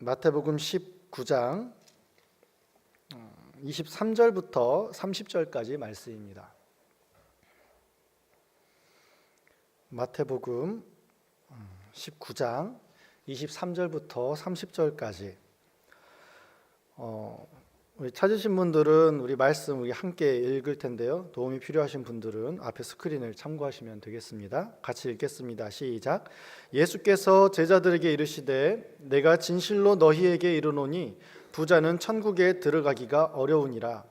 마태복음 19장 23절부터 30절까지 말씀입니다. 마태복음 19장 23절부터 30절까지 우리 찾으신 분들은 우리 말씀 우리 함께 읽을 텐데요. 도움이 필요하신 분들은 앞에 스크린을 참고하시면 되겠습니다. 같이 읽겠습니다. 시작. 예수께서 제자들에게 이르시되 내가 진실로 너희에게 이르노니 부자는 천국에 들어가기가 어려우니라.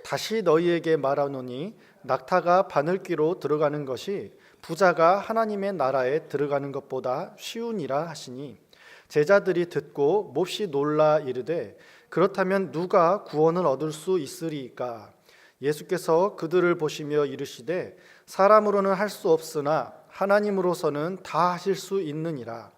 다시 너희에게 말하노니 낙타가 바늘귀로 들어가는 것이 부자가 하나님의 나라에 들어가는 것보다 쉬우니라 하시니 제자들이 듣고 몹시 놀라 이르되 그렇다면 누가 구원을 얻을 수 있으리까? 예수께서 그들을 보시며 이르시되 사람으로는 할 수 없으나 하나님으로서는 다 하실 수 있느니라.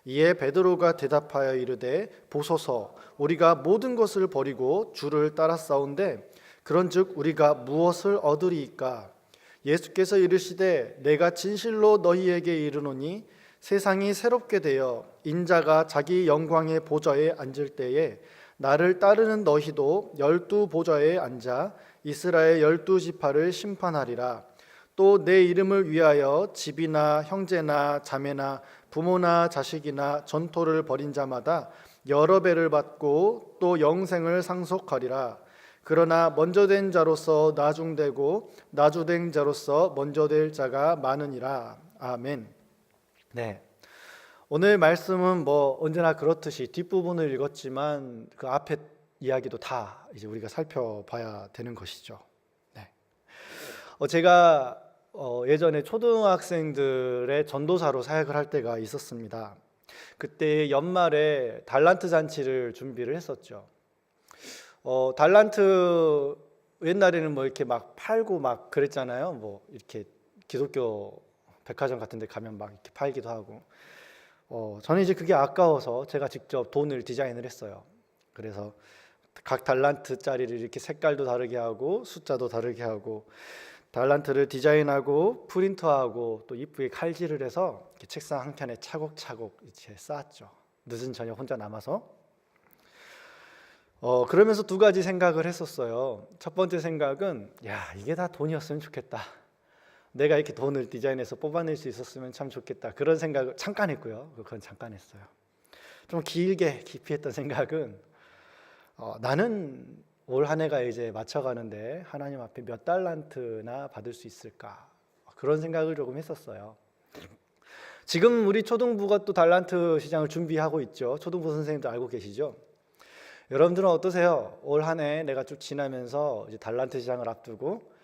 이에 베드로가 대답하여 이르되 보소서 우리가 모든 것을 버리고 주를 따랐사온데 그런즉 우리가 무엇을 얻으리이까? 예수께서 이르시되 내가 진실로 너희에게 이르노니 세상이 새롭게 되어 인자가 자기 영광의 보좌에 앉을 때에 나를 따르는 너희도 12 보좌에 앉아 이스라엘 12지파를 심판하리라. 또 내 이름을 위하여 집이나 형제나 자매나 부모나 자식이나 전토를 벌인 자마다 여러 배를 받고 또 영생을 상속하리라. 그러나 먼저 된 자로서 나중되고 나중된 자로서 먼저 될 자가 많으니라. 아멘. 네. 오늘 말씀은 언제나 그렇듯이 뒷부분을 읽었지만 그 앞에 이야기도 다 이제 우리가 살펴봐야 되는 것이죠. 네. 제가 예전에 초등학생들의 전도사로 사역을 할 때가 있었습니다. 그때 연말에 달란트 잔치를 준비를 했었죠. 달란트 옛날에는 이렇게 막 팔고 막 그랬잖아요. 이렇게 기독교 백화점 같은 데 가면 막 이렇게 팔기도 하고. 저는 이제 그게 아까워서 제가 직접 돈을 디자인을 했어요. 그래서 각 달란트짜리를 이렇게 색깔도 다르게 하고 숫자도 다르게 하고 달란트를 디자인하고 프린터하고 또 이쁘게 칼질을 해서 이렇게 책상 한 켠에 차곡차곡 이렇게 쌓았죠. 늦은 저녁 혼자 남아서. 그러면서 두 가지 생각을 했었어요. 첫 번째 생각은 이게 다 돈이었으면 좋겠다. 내가 이렇게 돈을 디자인해서 뽑아낼 수 있었으면 참 좋겠다. 그런 생각을 잠깐 했고요. 그건 잠깐 했어요. 좀 깊이 했던 생각은 나는 올 한 해가 이제 맞춰가는데 하나님 앞에 몇 달란트나 받을 수 있을까? 그런 생각을 조금 했었어요. 지금 우리 초등부가 또 달란트 시장을 준비하고 있죠. 초등부 선생님도 알고 계시죠? 여러분들은 어떠세요? 올 한 해 내가 쭉 지나면서 이제 달란트 시장을 앞두고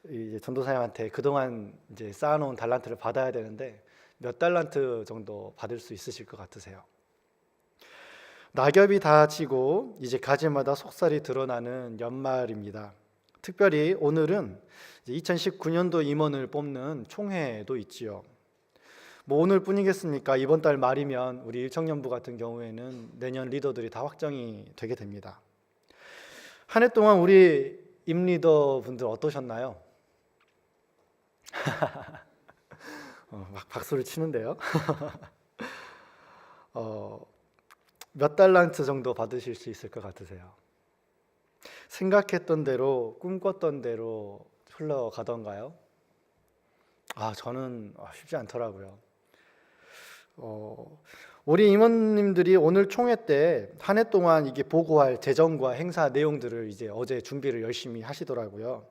이제 전도사님한테 그동안 이제 쌓아놓은 달란트를 받아야 되는데 몇 달란트 정도 받을 수 있으실 것 같으세요? 낙엽이 다 지고 이제 가지마다 속살이 드러나는 연말입니다. 특별히 오늘은 2019년도 임원을 뽑는 총회도 있지요. 오늘뿐이겠습니까? 이번 달 말이면 우리 일청년부 같은 경우에는 내년 리더들이 다 확정이 되게 됩니다. 한 해 동안 우리 임리더 분들 어떠셨나요? 막 박수를 치는데요. 몇 달란트 정도 받으실 수 있을 것 같으세요? 생각했던 대로 꿈꿨던 대로 흘러가던가요? 저는 쉽지 않더라고요. 우리 임원님들이 오늘 총회 때 한 해 동안 이게 보고할 재정과 행사 내용들을 이제 어제 준비를 열심히 하시더라고요.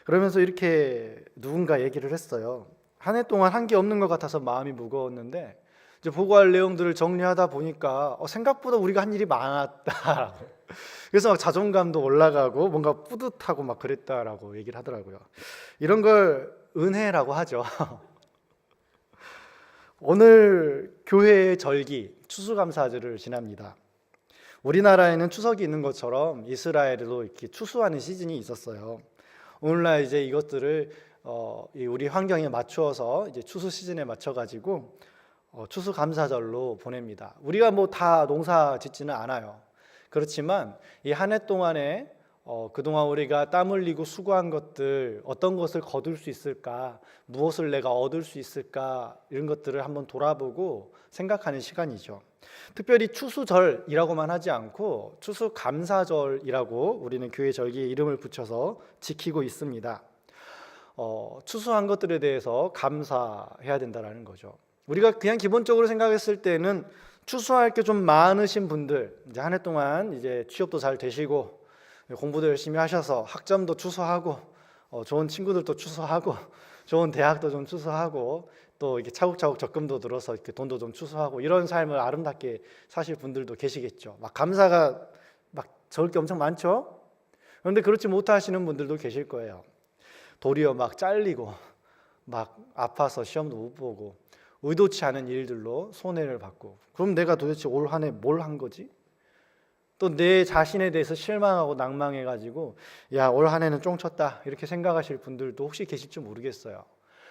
그러면서 이렇게 누군가 얘기를 했어요. 한 해 동안 한 게 없는 것 같아서 마음이 무거웠는데 이제 보고할 내용들을 정리하다 보니까 생각보다 우리가 한 일이 많았다. 그래서 막 자존감도 올라가고 뭔가 뿌듯하고 막 그랬다라고 얘기를 하더라고요. 이런 걸 은혜라고 하죠. 오늘 교회의 절기 추수감사절을 지납니다. 우리나라에는 추석이 있는 것처럼 이스라엘에도 이렇게 추수하는 시즌이 있었어요. 오늘날 이제 이것들을 우리 환경에 맞추어서 이제 추수 시즌에 맞춰가지고 추수감사절로 보냅니다. 우리가 다 농사 짓지는 않아요. 그렇지만 이 한 해 동안에 그동안 우리가 땀 흘리고 수고한 것들, 어떤 것을 거둘 수 있을까, 무엇을 내가 얻을 수 있을까, 이런 것들을 한번 돌아보고 생각하는 시간이죠. 특별히 추수절이라고만 하지 않고 추수감사절이라고 우리는 교회 절기에 이름을 붙여서 지키고 있습니다. 추수한 것들에 대해서 감사해야 된다는 거죠. 우리가 그냥 기본적으로 생각했을 때는 추수할 게 좀 많으신 분들, 이제 한 해 동안 이제 취업도 잘 되시고 공부도 열심히 하셔서 학점도 추수하고 좋은 친구들도 추수하고 좋은 대학도 좀 추수하고 또 이렇게 차곡차곡 적금도 들어서 이렇게 돈도 좀 추수하고 이런 삶을 아름답게 사실 분들도 계시겠죠. 막 감사가 막 적을 게 엄청 많죠. 그런데 그렇지 못하시는 분들도 계실 거예요. 도리어 막 잘리고 막 아파서 시험도 못 보고 의도치 않은 일들로 손해를 받고, 그럼 내가 도대체 올 한 해 뭘 한 거지? 또 내 자신에 대해서 실망하고 낭망해가지고 야, 올 한 해는 쫑쳤다 이렇게 생각하실 분들도 혹시 계실지 모르겠어요.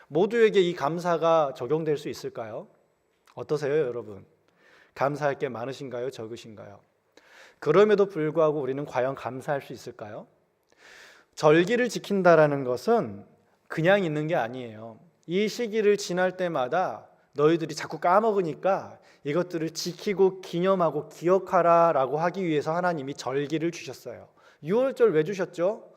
모두에게 이 감사가 적용될 수 있을까요? 어떠세요, 여러분? 감사할 게 많으신가요, 적으신가요? 그럼에도 불구하고 우리는 과연 감사할 수 있을까요? 절기를 지킨다라는 것은 그냥 있는 게 아니에요. 이 시기를 지날 때마다 너희들이 자꾸 까먹으니까 이것들을 지키고 기념하고 기억하라라고 하기 위해서 하나님이 절기를 주셨어요. 유월절 왜 주셨죠?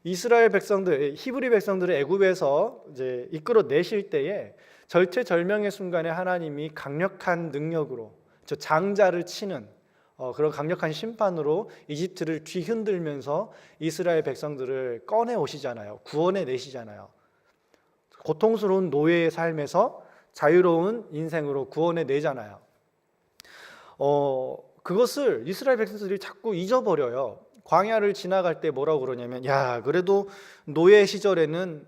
이스라엘 백성들, 히브리 백성들을 애굽에서 이제 이끌어 내실 때에 절체절명의 순간에 하나님이 강력한 능력으로 저 장자를 치는 그런 강력한 심판으로 이집트를 뒤흔들면서 이스라엘 백성들을 꺼내 오시잖아요. 구원해 내시잖아요. 고통스러운 노예의 삶에서 자유로운 인생으로 구원해 내잖아요. 그것을 이스라엘 백성들이 자꾸 잊어버려요. 광야를 지나갈 때 뭐라고 그러냐면, 야, 그래도 노예 시절에는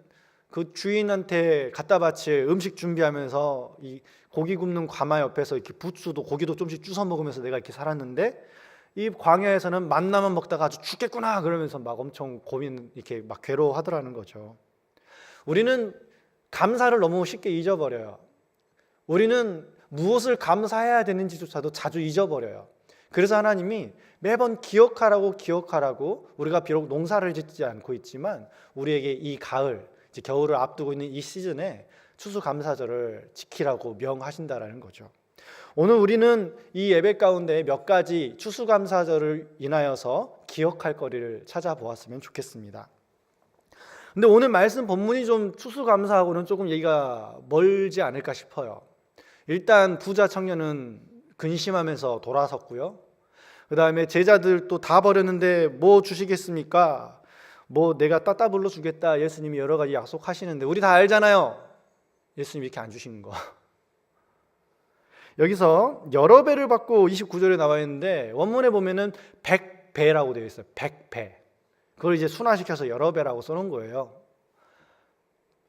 그 주인한테 갖다 바칠 음식 준비하면서 이 고기 굽는 가마 옆에서 이렇게 부추도 고기도 좀씩 주워 먹으면서 내가 이렇게 살았는데, 이 광야에서는 만나만 먹다가 아주 죽겠구나 그러면서 막 엄청 고민, 이렇게 막 괴로워하더라는 거죠. 우리는 감사를 너무 쉽게 잊어버려요. 우리는 무엇을 감사해야 되는지조차도 자주 잊어버려요. 그래서 하나님이 매번 기억하라고 우리가 비록 농사를 짓지 않고 있지만 우리에게 이 가을, 이제 겨울을 앞두고 있는 이 시즌에 추수감사절을 지키라고 명하신다라는 거죠. 오늘 우리는 이 예배 가운데 몇 가지 추수감사절을 인하여서 기억할 거리를 찾아보았으면 좋겠습니다. 근데 오늘 말씀 본문이 좀 추수감사하고는 조금 얘기가 멀지 않을까 싶어요. 일단 부자 청년은 근심하면서 돌아섰고요. 그 다음에 제자들도 다 버렸는데 뭐 주시겠습니까? 뭐 내가 따따블로 주겠다 예수님이 여러 가지 약속하시는데 우리 다 알잖아요. 예수님이 이렇게 안 주시는 거. 여기서 여러 배를 받고 29절에 나와 있는데 원문에 보면은 100배라고 되어 있어요. 100배. 그걸 이제 순화시켜서 여러 배라고 써놓은 거예요.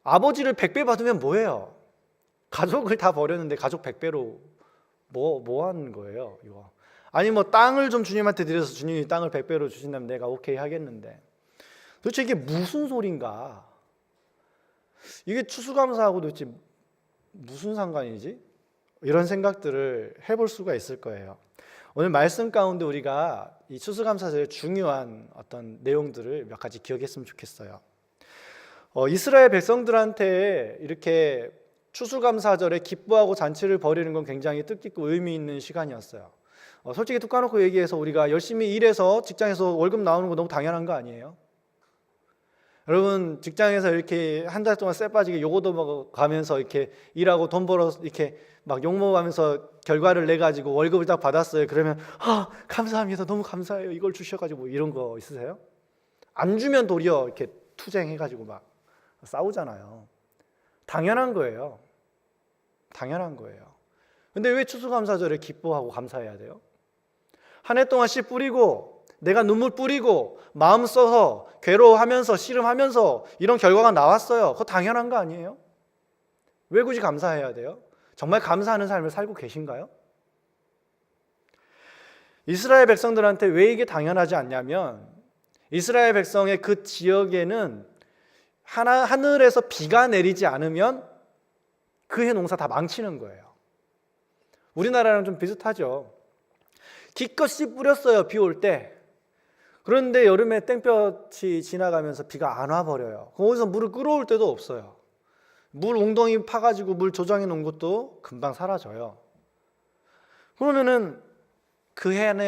아버지를 100배 받으면 뭐예요? 가족을 다 버렸는데 가족 100배로 뭐 하는 거예요, 이거? 아니 뭐 땅을 좀 주님한테 드려서 주님이 땅을 100배로 주신다면 내가 오케이 하겠는데 도대체 이게 무슨 소린가? 이게 추수감사하고 도대체 무슨 상관이지? 이런 생각들을 해볼 수가 있을 거예요. 오늘 말씀 가운데 우리가 이 추수감사절의 중요한 어떤 내용들을 몇 가지 기억했으면 좋겠어요. 이스라엘 백성들한테 이렇게 추수감사절에 기뻐하고 잔치를 벌이는 건 굉장히 뜻깊고 의미 있는 시간이었어요. 솔직히 툭 까놓고 얘기해서 우리가 열심히 일해서 직장에서 월급 나오는 거 너무 당연한 거 아니에요? 여러분 직장에서 이렇게 한 달 동안 쎄 빠지게 요거도 먹어가면서 이렇게 일하고 돈 벌어서 이렇게 막 욕 먹으면서 결과를 내 가지고 월급을 딱 받았어요. 그러면 감사합니다, 너무 감사해요, 이걸 주셔가지고 이런 거 있으세요? 안 주면 도리어 이렇게 투쟁해가지고 막 싸우잖아요. 당연한 거예요. 당연한 거예요. 근데 왜 추수감사절에 기뻐하고 감사해야 돼요? 한 해 동안 씨 뿌리고 내가 눈물 뿌리고 마음 써서 괴로워하면서 씨름하면서 이런 결과가 나왔어요. 그거 당연한 거 아니에요? 왜 굳이 감사해야 돼요? 정말 감사하는 삶을 살고 계신가요? 이스라엘 백성들한테 왜 이게 당연하지 않냐면 이스라엘 백성의 그 지역에는 하늘에서 비가 내리지 않으면 그 해 농사 다 망치는 거예요. 우리나라랑 좀 비슷하죠. 기껏 씨 뿌렸어요, 비 올 때. 그런데 여름에 땡볕이 지나가면서 비가 안 와버려요. 거기서 물을 끌어올 때도 없어요. 물 웅덩이 파가지고 물 조장해 놓은 것도 금방 사라져요. 그러면은 그 한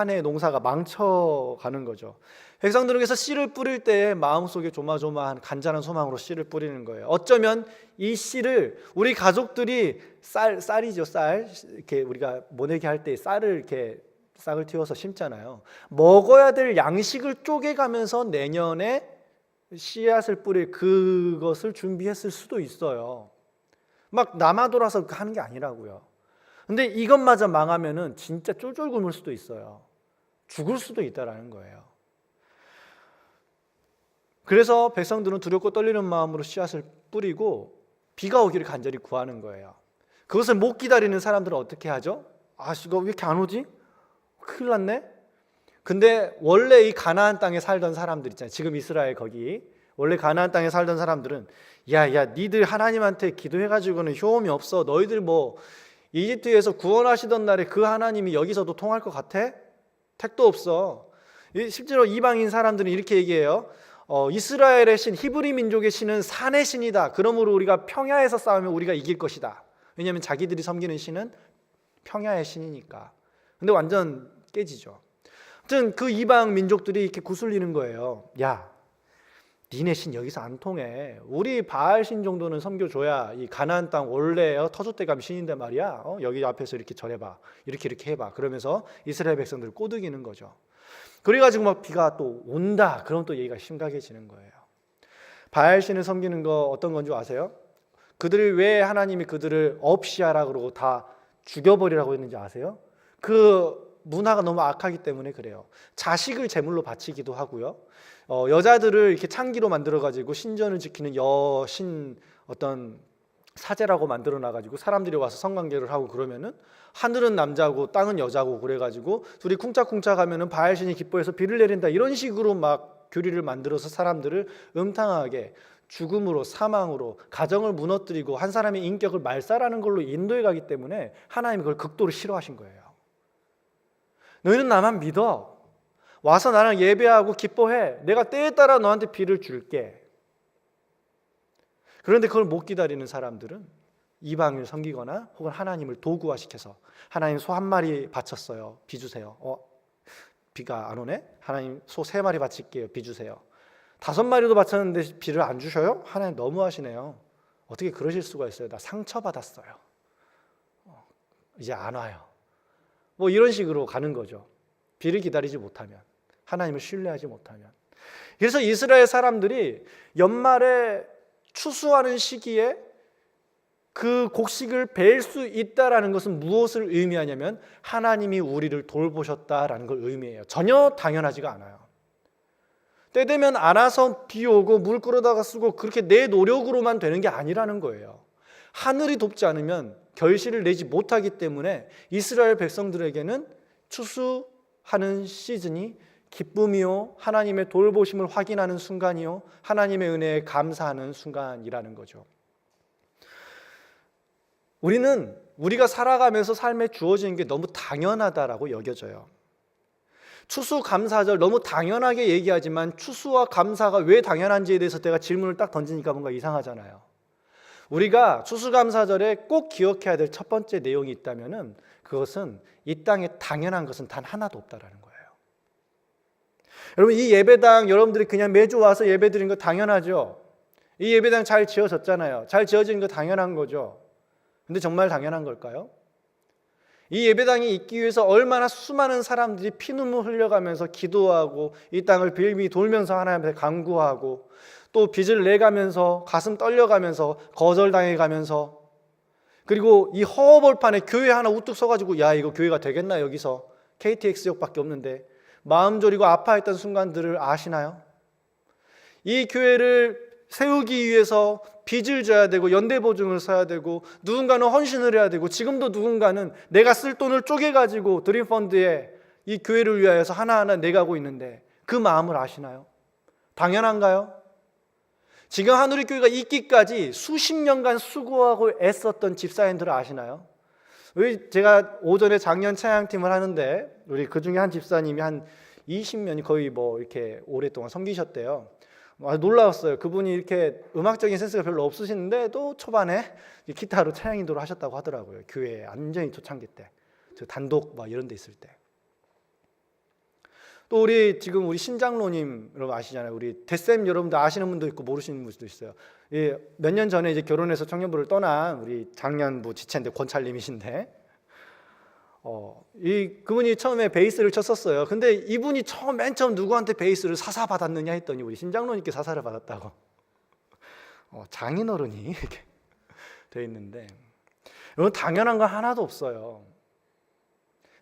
해의 농사가 망쳐가는 거죠. 백성들에게서 씨를 뿌릴 때 마음속에 조마조마한 간절한 소망으로 씨를 뿌리는 거예요. 어쩌면 이 씨를 우리 가족들이 쌀이죠, 쌀. 이렇게 우리가 모내기 할 때 쌀을 이렇게 싹을 틔워서 심잖아요. 먹어야 될 양식을 쪼개가면서 내년에 씨앗을 뿌릴 그것을 준비했을 수도 있어요. 막 남아돌아서 하는 게 아니라고요. 근데 이것마저 망하면은 진짜 쫄쫄 굶을 수도 있어요. 죽을 수도 있다라는 거예요. 그래서 백성들은 두렵고 떨리는 마음으로 씨앗을 뿌리고 비가 오기를 간절히 구하는 거예요. 그것을 못 기다리는 사람들은 어떻게 하죠? 아, 이거 왜 이렇게 안 오지? 큰일 났네? 근데 원래 이 가나안 땅에 살던 사람들 있잖아요. 지금 이스라엘 거기 원래 가나안 땅에 살던 사람들은 야 니들 하나님한테 기도해가지고는 효험이 없어. 너희들 뭐 이집트에서 구원하시던 날에 그 하나님이 여기서도 통할 것 같아? 택도 없어. 실제로 이방인 사람들은 이렇게 얘기해요. 이스라엘의 신, 히브리 민족의 신은 산의 신이다. 그러므로 우리가 평야에서 싸우면 우리가 이길 것이다. 왜냐하면 자기들이 섬기는 신은 평야의 신이니까. 근데 완전 깨지죠. 아무튼 그 이방 민족들이 이렇게 구슬리는 거예요. 야, 니네 신 여기서 안 통해. 우리 바알 신 정도는 섬겨줘야 이 가나안 땅 원래 터줏대감 신인데 말이야. 여기 앞에서 이렇게 절해봐. 이렇게 해봐. 그러면서 이스라엘 백성들을 꼬드기는 거죠. 그래가지고 막 비가 또 온다. 그럼 또 얘기가 심각해지는 거예요. 바알 신을 섬기는 거 어떤 건지 아세요? 그들이 왜 하나님이 그들을 없이 하라 그러고 다 죽여버리라고 했는지 아세요? 그 문화가 너무 악하기 때문에 그래요. 자식을 제물로 바치기도 하고요. 여자들을 이렇게 창기로 만들어가지고 신전을 지키는 여신 어떤 사제라고 만들어 놔가지고 사람들이 와서 성관계를 하고 그러면은 하늘은 남자고 땅은 여자고 그래가지고 둘이 쿵짝쿵짝 하면은 바알신이 기뻐해서 비를 내린다 이런 식으로 막 교리를 만들어서 사람들을 음탕하게 죽음으로 사망으로 가정을 무너뜨리고 한 사람의 인격을 말살하는 걸로 인도해 가기 때문에 하나님이 그걸 극도로 싫어하신 거예요. 너희는 나만 믿어. 와서 나랑 예배하고 기뻐해. 내가 때에 따라 너한테 비를 줄게. 그런데 그걸 못 기다리는 사람들은 이방을 섬기거나 혹은 하나님을 도구화시켜서 하나님 소 한 마리 바쳤어요. 비 주세요. 비가 안 오네? 하나님 소 3마리 바칠게요. 비 주세요. 5마리도 바쳤는데 비를 안 주셔요? 하나님 너무하시네요. 어떻게 그러실 수가 있어요? 나 상처받았어요. 이제 안 와요. 뭐 이런 식으로 가는 거죠. 비를 기다리지 못하면, 하나님을 신뢰하지 못하면. 그래서 이스라엘 사람들이 연말에 추수하는 시기에 그 곡식을 벨 수 있다라는 것은 무엇을 의미하냐면 하나님이 우리를 돌보셨다라는 걸 의미해요. 전혀 당연하지가 않아요. 때 되면 알아서 비 오고 물 끌어다가 쓰고 그렇게 내 노력으로만 되는 게 아니라는 거예요. 하늘이 돕지 않으면 결실을 내지 못하기 때문에 이스라엘 백성들에게는 추수하는 시즌이 기쁨이요, 하나님의 돌보심을 확인하는 순간이요, 하나님의 은혜에 감사하는 순간이라는 거죠. 우리가 살아가면서 삶에 주어지는 게 너무 당연하다라고 여겨져요. 추수감사절 너무 당연하게 얘기하지만 추수와 감사가 왜 당연한지에 대해서 내가 질문을 딱 던지니까 뭔가 이상하잖아요. 우리가 추수감사절에 꼭 기억해야 될 첫 번째 내용이 있다면은 그것은 이 땅에 당연한 것은 단 하나도 없다라는 거예요. 여러분, 이 예배당 여러분들이 그냥 매주 와서 예배드리는 거 당연하죠. 이 예배당 잘 지어졌잖아요. 잘 지어지는 거 당연한 거죠. 근데 정말 당연한 걸까요? 이 예배당이 있기 위해서 얼마나 수많은 사람들이 피눈물 흘려가면서 기도하고 이 땅을 빌미 돌면서 하나님한테 간구하고 또 빚을 내가면서 가슴 떨려가면서 거절당해가면서 그리고 이 허허벌판에 교회 하나 우뚝 서가지고 야 이거 교회가 되겠나 여기서 KTX역밖에 없는데 마음 졸이고 아파했던 순간들을 아시나요? 이 교회를 세우기 위해서 빚을 져야 되고 연대보증을 써야 되고 누군가는 헌신을 해야 되고 지금도 누군가는 내가 쓸 돈을 쪼개가지고 드림펀드에 이 교회를 위하여서 하나하나 내가고 있는데 그 마음을 아시나요? 당연한가요? 지금 한우리교회가 있기까지 수십 년간 수고하고 애썼던 집사님들을 아시나요? 제가 오전에 작년 찬양팀을 하는데 우리 그 중에 한 집사님이 한 20년이 거의 뭐 이렇게 오랫동안 섬기셨대요. 놀라웠어요. 그분이 이렇게 음악적인 센스가 별로 없으시는데도 초반에 기타로 찬양 인도를 하셨다고 하더라고요. 교회에 완전히 초창기 때, 저 단독 막 이런 데 있을 때. 또 지금 우리 신장로님 여러분 아시잖아요. 우리 대쌤 여러분들 아시는 분도 있고 모르시는 분도 있어요. 몇 년 전에 이제 결혼해서 청년부를 떠난 우리 장년부 지체인데 권찰님이신데, 그분이 처음에 베이스를 쳤었어요. 근데 이분이 맨 처음 누구한테 베이스를 사사 받았느냐 했더니 우리 신장로님께 사사를 받았다고. 장인어른이 이렇게 돼 있는데, 여러분 당연한 건 하나도 없어요.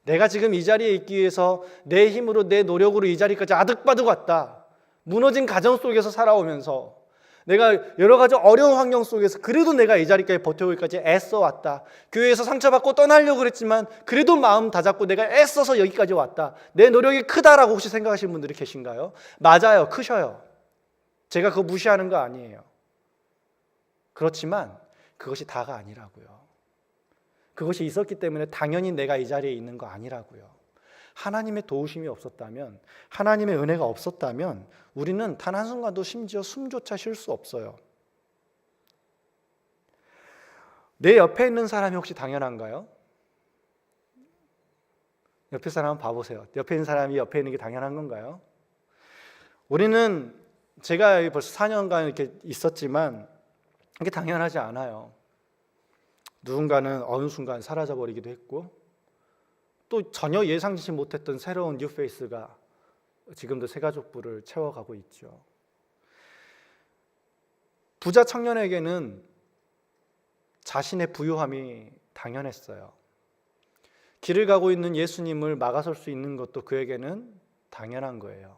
내가 지금 이 자리에 있기 위해서 내 힘으로 내 노력으로 이 자리까지 아득바득 왔다. 무너진 가정 속에서 살아오면서 내가 여러 가지 어려운 환경 속에서 그래도 내가 이 자리까지 버텨오기까지 애써 왔다. 교회에서 상처받고 떠나려고 그랬지만 그래도 마음 다잡고 내가 애써서 여기까지 왔다. 내 노력이 크다라고 혹시 생각하시는 분들이 계신가요? 맞아요. 크셔요. 제가 그거 무시하는 거 아니에요. 그렇지만 그것이 다가 아니라고요. 그것이 있었기 때문에 당연히 내가 이 자리에 있는 거 아니라고요. 하나님의 도우심이 없었다면, 하나님의 은혜가 없었다면 우리는 단 한순간도 심지어 숨조차 쉴 수 없어요. 내 옆에 있는 사람이 혹시 당연한가요? 옆에 사람 한번 봐보세요. 옆에 있는 사람이 옆에 있는 게 당연한 건가요? 우리는 제가 벌써 4년간 이렇게 있었지만 이게 당연하지 않아요. 누군가는 어느 순간 사라져버리기도 했고, 또 전혀 예상치 못했던 새로운 뉴페이스가 지금도 새가족부를 채워가고 있죠. 부자 청년에게는 자신의 부유함이 당연했어요. 길을 가고 있는 예수님을 막아설 수 있는 것도 그에게는 당연한 거예요.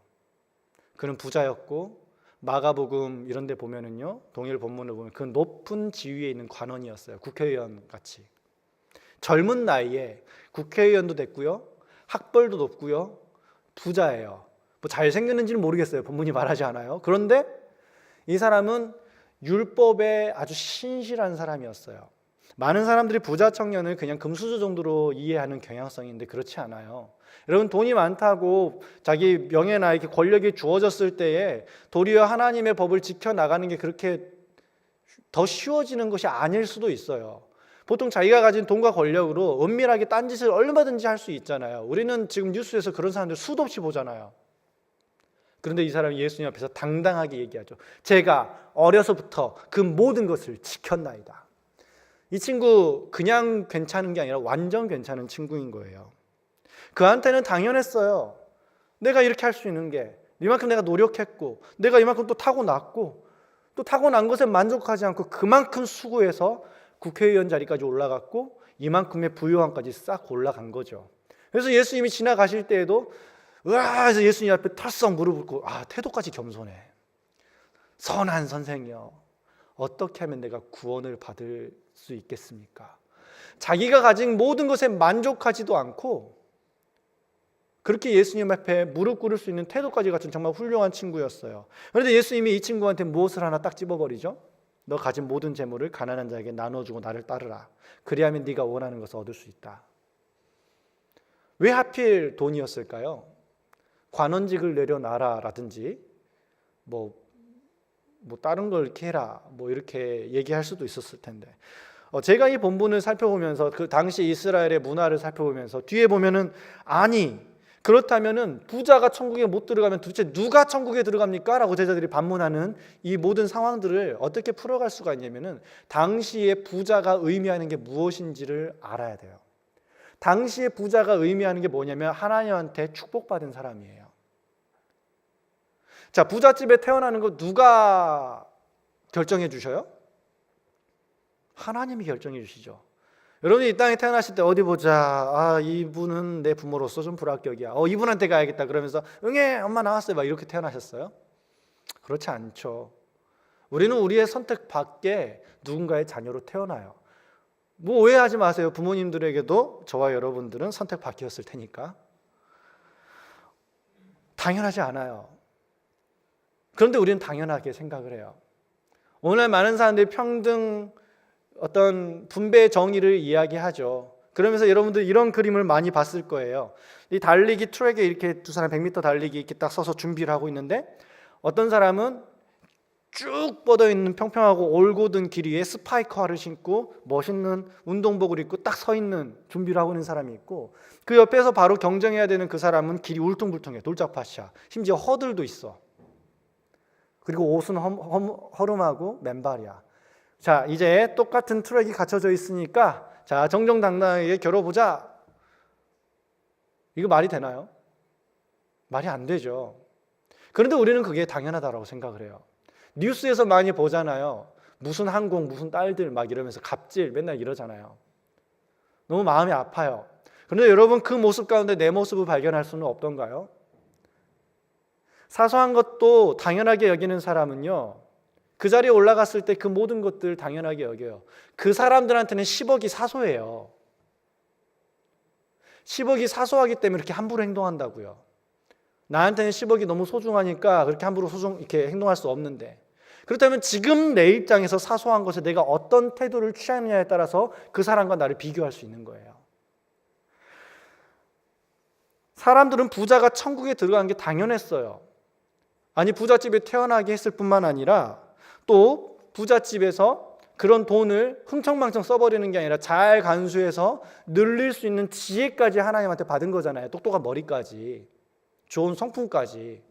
그는 부자였고, 마가복음 이런 데 보면은요, 동일 본문을 보면 그 높은 지위에 있는 관원이었어요. 국회의원 같이. 젊은 나이에 국회의원도 됐고요, 학벌도 높고요, 부자예요. 뭐 잘생겼는지는 모르겠어요. 본문이 말하지 않아요. 그런데 이 사람은 율법에 아주 신실한 사람이었어요. 많은 사람들이 부자 청년을 그냥 금수저 정도로 이해하는 경향성인데 그렇지 않아요. 여러분, 돈이 많다고 자기 명예나 이렇게 권력이 주어졌을 때에 도리어 하나님의 법을 지켜나가는 게 그렇게 더 쉬워지는 것이 아닐 수도 있어요. 보통 자기가 가진 돈과 권력으로 은밀하게 딴짓을 얼마든지 할 수 있잖아요. 우리는 지금 뉴스에서 그런 사람들 수도 없이 보잖아요. 그런데 이 사람이 예수님 앞에서 당당하게 얘기하죠. 제가 어려서부터 그 모든 것을 지켰나이다. 이 친구 그냥 괜찮은 게 아니라 완전 괜찮은 친구인 거예요. 그한테는 당연했어요. 내가 이렇게 할 수 있는 게, 이만큼 내가 노력했고, 내가 이만큼 또 타고났고, 또 타고난 것에 만족하지 않고 그만큼 수고해서 국회의원 자리까지 올라갔고, 이만큼의 부유함까지 싹 올라간 거죠. 그래서 예수님이 지나가실 때에도 으아 해서 예수님 앞에 털썩 무릎 꿇고, 태도까지 겸손해. 선한 선생이여, 어떻게 하면 내가 구원을 받을 수 있겠습니까? 자기가 가진 모든 것에 만족하지도 않고 그렇게 예수님 앞에 무릎 꿇을 수 있는 태도까지 갖춘 정말 훌륭한 친구였어요. 그런데 예수님이 이 친구한테 무엇을 하나 딱 집어버리죠? 너 가진 모든 재물을 가난한 자에게 나눠주고 나를 따르라. 그리하면 네가 원하는 것을 얻을 수 있다. 왜 하필 돈이었을까요? 관원직을 내려놔라라든지 뭐 다른 걸 이렇게 해라 이렇게 얘기할 수도 있었을 텐데, 제가 이 본문을 살펴보면서 그 당시 이스라엘의 문화를 살펴보면서 뒤에 보면은 아니 그렇다면은 부자가 천국에 못 들어가면 도대체 누가 천국에 들어갑니까? 라고 제자들이 반문하는 이 모든 상황들을 어떻게 풀어갈 수가 있냐면은 당시에 부자가 의미하는 게 무엇인지를 알아야 돼요. 당시에 부자가 의미하는 게 뭐냐면 하나님한테 축복받은 사람이에요. 자, 부잣집에 태어나는 거 누가 결정해 주셔요? 하나님이 결정해 주시죠. 여러분이 이 땅에 태어나실 때 어디 보자, 이분은 내 부모로서 좀 불합격이야, 이분한테 가야겠다 그러면서 응애 엄마 나왔어요 막 이렇게 태어나셨어요? 그렇지 않죠. 우리는 우리의 선택 밖에 누군가의 자녀로 태어나요. 오해하지 마세요. 부모님들에게도 저와 여러분들은 선택 밖이었을 테니까. 당연하지 않아요. 그런데 우리는 당연하게 생각을 해요. 오늘 많은 사람들이 평등, 어떤 분배의 정의를 이야기하죠. 그러면서 여러분들 이런 그림을 많이 봤을 거예요. 이 달리기 트랙에 이렇게 두 사람 100m 달리기 이렇게 딱 서서 준비를 하고 있는데, 어떤 사람은 쭉 뻗어 있는 평평하고 올곧은 길 위에 스파이크화를 신고 멋있는 운동복을 입고 딱 서 있는 준비를 하고 있는 사람이 있고, 그 옆에서 바로 경쟁해야 되는 그 사람은 길이 울퉁불퉁해. 돌짝밭이야. 심지어 허들도 있어. 그리고 옷은 허름하고 맨발이야. 자, 이제 똑같은 트랙이 갖춰져 있으니까 자, 정정당당하게 겨뤄보자. 이거 말이 되나요? 말이 안 되죠. 그런데 우리는 그게 당연하다고 생각을 해요. 뉴스에서 많이 보잖아요. 무슨 항공, 무슨 딸들 막 이러면서 갑질 맨날 이러잖아요. 너무 마음이 아파요. 그런데 여러분, 그 모습 가운데 내 모습을 발견할 수는 없던가요? 사소한 것도 당연하게 여기는 사람은요, 그 자리에 올라갔을 때 그 모든 것들 당연하게 여겨요. 그 사람들한테는 10억이 사소해요. 10억이 사소하기 때문에 이렇게 함부로 행동한다고요. 나한테는 10억이 너무 소중하니까 그렇게 함부로 이렇게 행동할 수 없는데, 그렇다면 지금 내 입장에서 사소한 것에 내가 어떤 태도를 취하느냐에 따라서 그 사람과 나를 비교할 수 있는 거예요. 사람들은 부자가 천국에 들어간 게 당연했어요. 아니, 부잣집에 태어나게 했을 뿐만 아니라 또 부잣집에서 그런 돈을 흥청망청 써버리는 게 아니라 잘 간수해서 늘릴 수 있는 지혜까지 하나님한테 받은 거잖아요. 똑똑한 머리까지, 좋은 성품까지.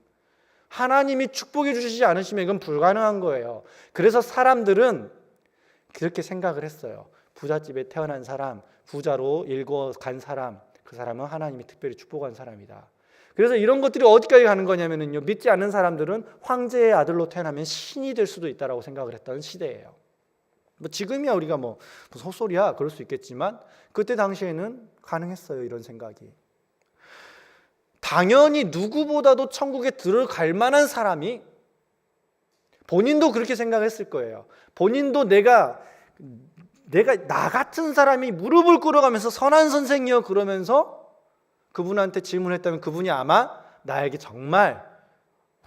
하나님이 축복해 주시지 않으시면 이건 불가능한 거예요. 그래서 사람들은 그렇게 생각을 했어요. 부잣집에 태어난 사람, 부자로 일궈간 사람, 그 사람은 하나님이 특별히 축복한 사람이다. 그래서 이런 것들이 어디까지 가는 거냐면요, 믿지 않는 사람들은 황제의 아들로 태어나면 신이 될 수도 있다라고 생각을 했던 시대예요. 뭐 지금이야 우리가 뭐 헛소리야 그럴 수 있겠지만, 그때 당시에는 가능했어요, 이런 생각이. 당연히 누구보다도 천국에 들어갈 만한 사람이, 본인도 그렇게 생각했을 거예요. 본인도 내가 나 같은 사람이 무릎을 꿇어가면서 선한 선생이여 그러면서 그분한테 질문했다면 그분이 아마 나에게 정말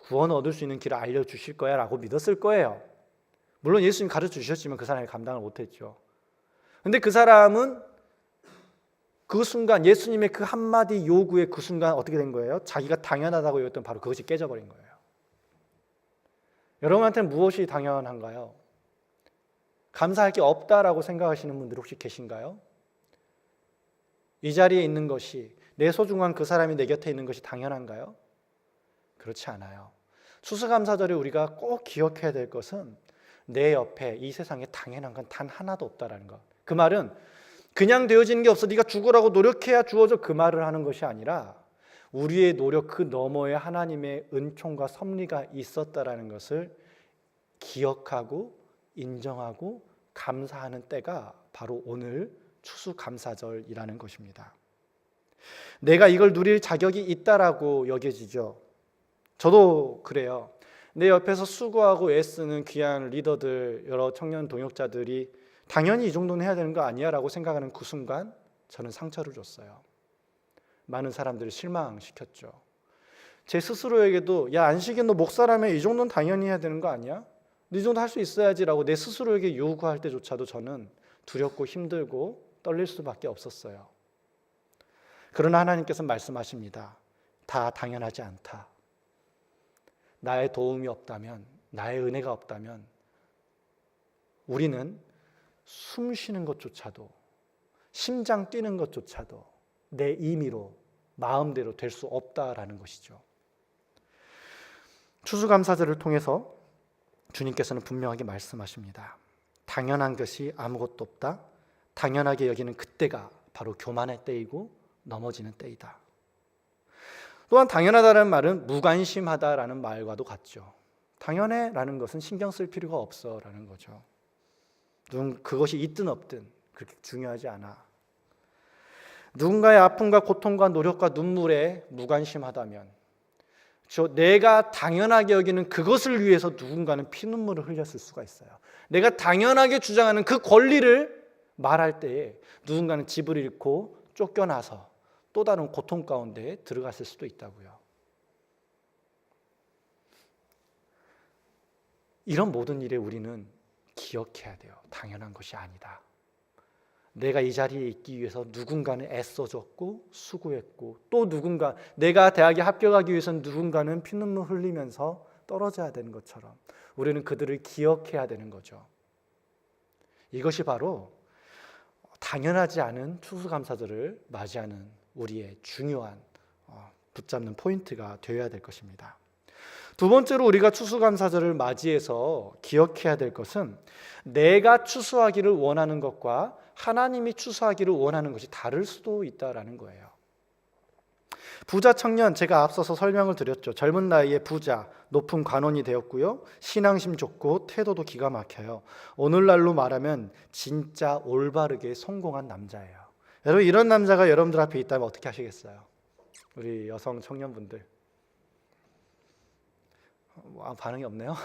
구원을 얻을 수 있는 길을 알려주실 거야 라고 믿었을 거예요. 물론 예수님 가르쳐 주셨지만 그 사람이 감당을 못했죠. 근데 그 사람은 그 순간, 예수님의 그 한마디 요구의 그 순간 어떻게 된 거예요? 자기가 당연하다고 여겼던 바로 그것이 깨져버린 거예요. 여러분한테는 무엇이 당연한가요? 감사할 게 없다라고 생각하시는 분들 혹시 계신가요? 이 자리에 있는 것이, 내 소중한 그 사람이 내 곁에 있는 것이 당연한가요? 그렇지 않아요. 추수감사절에 우리가 꼭 기억해야 될 것은 내 옆에 이 세상에 당연한 건 단 하나도 없다라는 것. 그 말은 그냥 되어지는 게 없어, 네가 죽으라고 노력해야 주어져, 그 말을 하는 것이 아니라 우리의 노력 그 너머에 하나님의 은총과 섭리가 있었다라는 것을 기억하고 인정하고 감사하는 때가 바로 오늘 추수감사절이라는 것입니다. 내가 이걸 누릴 자격이 있다라고 여겨지죠. 저도 그래요. 내 옆에서 수고하고 애쓰는 귀한 리더들, 여러 청년 동역자들이 당연히 이 정도는 해야 되는 거 아니야 라고 생각하는 그 순간 저는 상처를 줬어요. 많은 사람들을 실망시켰죠. 제 스스로에게도, 야, 안식일 너 목사라면 이 정도는 당연히 해야 되는 거 아니야? 너 이 정도 할 수 있어야지 라고 내 스스로에게 요구할 때조차도 저는 두렵고 힘들고 떨릴 수밖에 없었어요. 그러나 하나님께서 말씀하십니다. 다 당연하지 않다. 나의 도움이 없다면, 나의 은혜가 없다면 우리는 숨 쉬는 것조차도, 심장 뛰는 것조차도 내 임의로, 마음대로 될 수 없다라는 것이죠. 추수감사절을 통해서 주님께서는 분명하게 말씀하십니다. 당연한 것이 아무것도 없다. 당연하게 여기는 그때가 바로 교만의 때이고 넘어지는 때이다. 또한 당연하다는 말은 무관심하다라는 말과도 같죠. 당연해라는 것은 신경 쓸 필요가 없어라는 거죠. 그것이 있든 없든 그렇게 중요하지 않아. 누군가의 아픔과 고통과 노력과 눈물에 무관심하다면, 내가 당연하게 여기는 그것을 위해서 누군가는 피눈물을 흘렸을 수가 있어요. 내가 당연하게 주장하는 그 권리를 말할 때에 누군가는 집을 잃고 쫓겨나서 또 다른 고통 가운데 들어갔을 수도 있다고요. 이런 모든 일에 우리는 기억해야 돼요. 당연한 것이 아니다. 내가 이 자리에 있기 위해서 누군가는 애써줬고 수고했고, 또 누군가, 내가 대학에 합격하기 위해서는 누군가는 피눈물 흘리면서 떨어져야 되는 것처럼 우리는 그들을 기억해야 되는 거죠. 이것이 바로 당연하지 않은 추수감사절을 맞이하는 우리의 중요한 붙잡는 포인트가 되어야 될 것입니다. 두 번째로 우리가 추수감사절을 맞이해서 기억해야 될 것은, 내가 추수하기를 원하는 것과 하나님이 추수하기를 원하는 것이 다를 수도 있다라는 거예요. 부자 청년, 제가 앞서서 설명을 드렸죠. 젊은 나이에 부자, 높은 관원이 되었고요, 신앙심 좋고 태도도 기가 막혀요. 오늘날로 말하면 진짜 올바르게 성공한 남자예요. 여러분, 이런 남자가 여러분들 앞에 있다면 어떻게 하시겠어요? 우리 여성 청년분들, 반응이 없네요.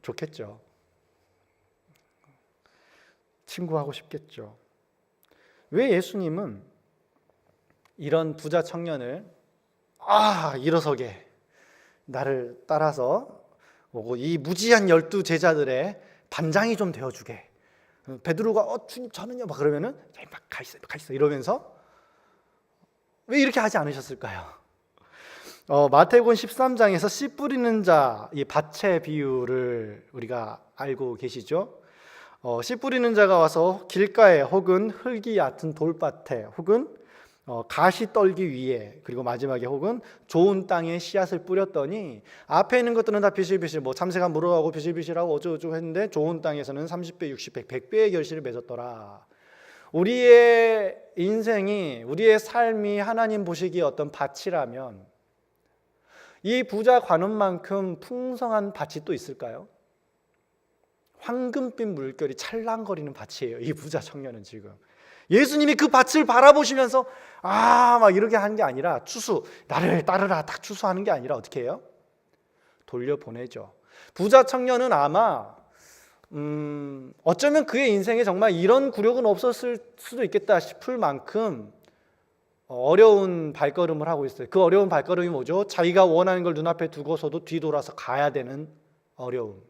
좋겠죠. 친구하고 싶겠죠. 왜 예수님은 이런 부자 청년을 일어서게 나를 따라서 오고 이 무지한 12 제자들의 반장이 좀 되어주게, 베드로가 주님 저는요 막 그러면은 막 가 있어 이러면서 왜 이렇게 하지 않으셨을까요? 마태복음 13장에서 씨 뿌리는 자, 이 밭의 비유를 우리가 알고 계시죠? 씨 뿌리는 자가 와서 길가에 혹은 흙이 얕은 돌밭에 혹은 가시 떨기 위에, 그리고 마지막에 혹은 좋은 땅에 씨앗을 뿌렸더니 앞에 있는 것들은 다 비실비실, 참새가 물어가고 비실비실하고 어쩌고저쩌고 했는데 좋은 땅에서는 30배, 60배, 100배의 결실을 맺었더라. 우리의 인생이, 우리의 삶이 하나님 보시기에 어떤 밭이라면 이 부자 관원만큼 풍성한 밭이 또 있을까요? 황금빛 물결이 찰랑거리는 밭이에요. 이 부자 청년은 지금 예수님이 그 밭을 바라보시면서 막 이렇게 하는 게 아니라, 나를 따르라 딱 추수하는 게 아니라 어떻게 해요? 돌려보내죠. 부자 청년은 아마 어쩌면 그의 인생에 정말 이런 굴욕은 없었을 수도 있겠다 싶을 만큼 어려운 발걸음을 하고 있어요. 그 어려운 발걸음이 뭐죠? 자기가 원하는 걸 눈앞에 두고서도 뒤돌아서 가야 되는 어려움.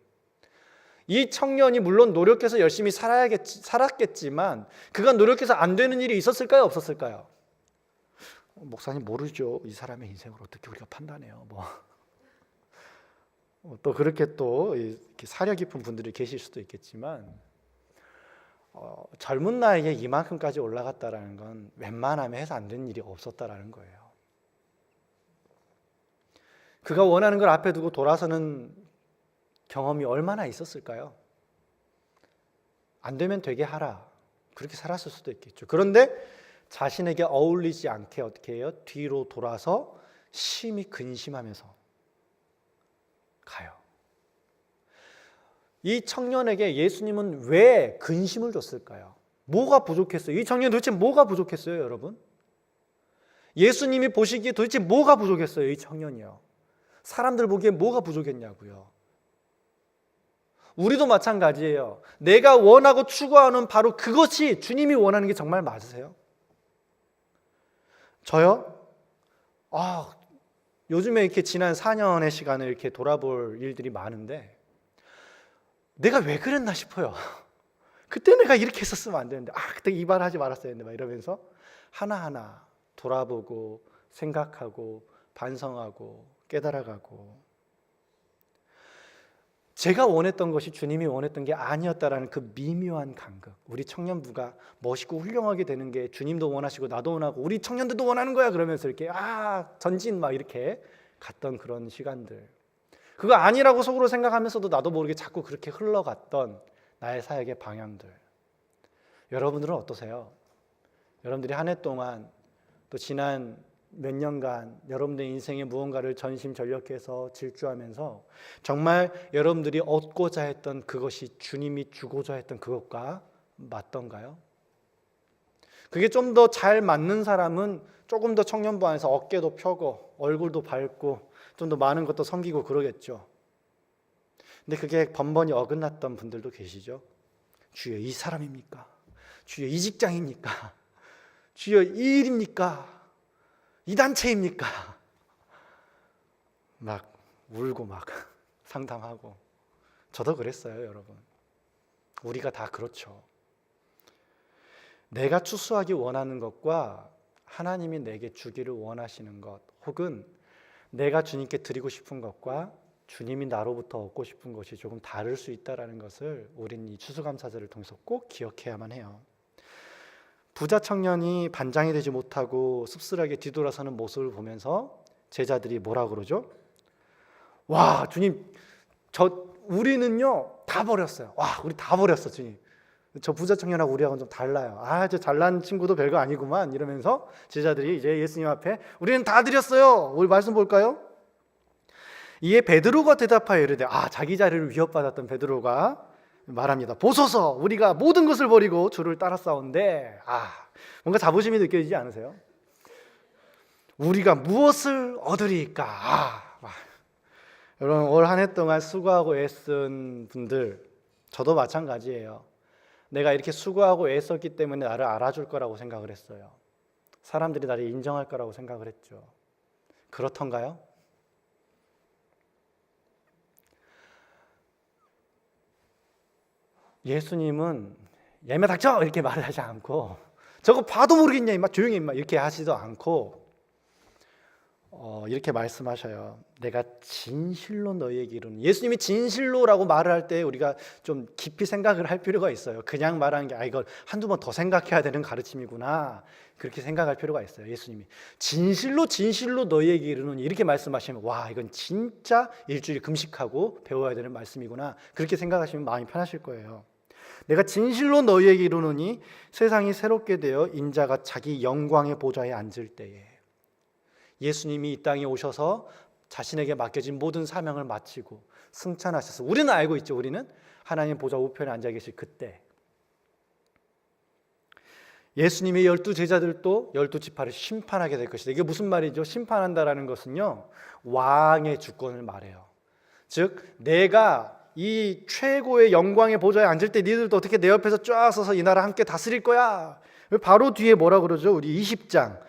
이 청년이 물론 노력해서 열심히 살았겠지만 그가 노력해서 안 되는 일이 있었을까요? 없었을까요? 목사님 모르죠. 이 사람의 인생을 어떻게 우리가 판단해요? 또 그렇게 또 이렇게 사려 깊은 분들이 계실 수도 있겠지만 젊은 나이에 이만큼까지 올라갔다라는 건 웬만하면 해서 안 되는 일이 없었다라는 거예요. 그가 원하는 걸 앞에 두고 돌아서는 경험이 얼마나 있었을까요? 안 되면 되게 하라, 그렇게 살았을 수도 있겠죠. 그런데 자신에게 어울리지 않게 어떻게 해요? 뒤로 돌아서 심히 근심하면서 가요. 이 청년에게 예수님은 왜 근심을 줬을까요? 뭐가 부족했어요? 이 청년 도대체 뭐가 부족했어요, 여러분? 예수님이 보시기에 도대체 뭐가 부족했어요, 이 청년이요? 사람들 보기에 뭐가 부족했냐고요? 우리도 마찬가지예요. 내가 원하고 추구하는 바로 그것이 주님이 원하는 게 정말 맞으세요? 저요? 요즘에 이렇게 지난 4년의 시간을 이렇게 돌아볼 일들이 많은데 내가 왜 그랬나 싶어요. 그때 내가 이렇게 했었으면 안 되는데, 그때 이 말 하지 말았어야 했는데 막 이러면서 하나하나 돌아보고 생각하고 반성하고 깨달아가고, 제가 원했던 것이 주님이 원했던 게 아니었다라는 그 미묘한 감각. 우리 청년부가 멋있고 훌륭하게 되는 게 주님도 원하시고 나도 원하고 우리 청년들도 원하는 거야 그러면서 이렇게 전진 막 이렇게 갔던 그런 시간들, 그거 아니라고 속으로 생각하면서도 나도 모르게 자꾸 그렇게 흘러갔던 나의 사역의 방향들. 여러분들은 어떠세요? 여러분들이 한 해 동안 또 지난 몇 년간 여러분들의 인생에 무언가를 전심전력해서 질주하면서 정말 여러분들이 얻고자 했던 그것이 주님이 주고자 했던 그것과 맞던가요? 그게 좀 더 잘 맞는 사람은 조금 더 청년부 안에서 어깨도 펴고 얼굴도 밝고 좀 더 많은 것도 섬기고 그러겠죠. 근데 그게 번번이 어긋났던 분들도 계시죠. 주여 이 사람입니까? 주여 이 직장입니까? 주여 이 일입니까? 이 단체입니까? 막 울고 막 상담하고 저도 그랬어요, 여러분. 우리가 다 그렇죠. 내가 추수하기 원하는 것과 하나님이 내게 주기를 원하시는 것, 혹은 내가 주님께 드리고 싶은 것과 주님이 나로부터 얻고 싶은 것이 조금 다를 수 있다는 것을 우리는 이 추수감사절을 통해서 꼭 기억해야만 해요. 부자 청년이 반장이 되지 못하고 씁쓸하게 뒤돌아서는 모습을 보면서 제자들이 뭐라 그러죠? 와, 주님, 우리는요 다 버렸어요. 와, 우리 다 버렸어, 주님. 저 부자 청년하고 우리하고는 좀 달라요. 저 잘난 친구도 별거 아니구만 이러면서 제자들이 이제 예수님 앞에 우리는 다 드렸어요. 우리 말씀 볼까요? 이에 베드로가 대답하여 이르되, 자기 자리를 위협받았던 베드로가 말합니다. 보소서, 우리가 모든 것을 버리고 주를 따랐사온데, 뭔가 자부심이 느껴지지 않으세요? 우리가 무엇을 얻으리까? 여러분, 올 한 해 동안 수고하고 애쓴 분들, 저도 마찬가지예요. 내가 이렇게 수고하고 애썼기 때문에 나를 알아줄 거라고 생각을 했어요. 사람들이 나를 인정할 거라고 생각을 했죠. 그렇던가요? 예수님은 예매 닥쳐! 이렇게 말을 하지 않고, 저거 봐도 모르겠냐 임마, 조용히 임마, 이렇게 하지도 않고 이렇게 말씀하셔요. 내가 진실로 너희에게 이르노니. 예수님이 진실로라고 말을 할 때 우리가 좀 깊이 생각을 할 필요가 있어요. 그냥 말하는 게 이걸 한두 번 더 생각해야 되는 가르침이구나, 그렇게 생각할 필요가 있어요. 예수님이 진실로 너희에게 이르노니 이렇게 말씀하시면, 이건 진짜 일주일 금식하고 배워야 되는 말씀이구나, 그렇게 생각하시면 마음이 편하실 거예요. 내가 진실로 너희에게 이르노니 세상이 새롭게 되어 인자가 자기 영광의 보좌에 앉을 때에, 예수님이 이 땅에 오셔서 자신에게 맡겨진 모든 사명을 마치고 승천하셔서, 우리는 알고 있죠. 우리는 하나님 보좌 우편에 앉아 계실 그때, 예수님의 12 제자들도 12지파를 심판하게 될 것이다. 이게 무슨 말이죠? 심판한다라는 것은요, 왕의 주권을 말해요. 즉, 내가 이 최고의 영광의 보좌에 앉을 때 니들도 어떻게 내 옆에서 쫙 서서 이 나라 함께 다스릴 거야. 바로 뒤에 뭐라 그러죠? 우리 20장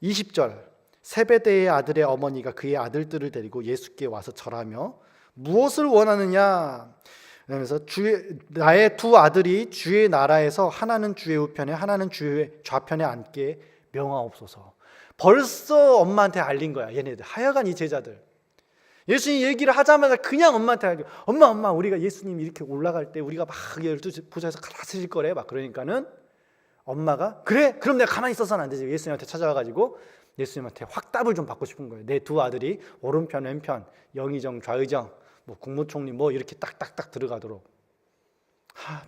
20절, 세베대의 아들의 어머니가 그의 아들들을 데리고 예수께 와서 절하며 무엇을 원하느냐, 그러면서 나의 두 아들이 주의 나라에서 하나는 주의 우편에 하나는 주의 좌편에 앉게 명하옵소서. 벌써 엄마한테 알린 거야. 얘네들, 하여간 이 제자들, 예수님 얘기를 하자마자 그냥 엄마한테 알려. 엄마, 우리가 예수님 이렇게 올라갈 때 우리가 막 12부자에서 다스릴 거래, 막 그러니까는 엄마가, 그래, 그럼 내가 가만히 있어서는 안 되지. 예수님한테 찾아와가지고 예수님한테 확답을 좀 받고 싶은 거예요. 내 두 아들이 오른편 왼편 영의정 좌의정 국무총리 이렇게 딱딱딱 들어가도록.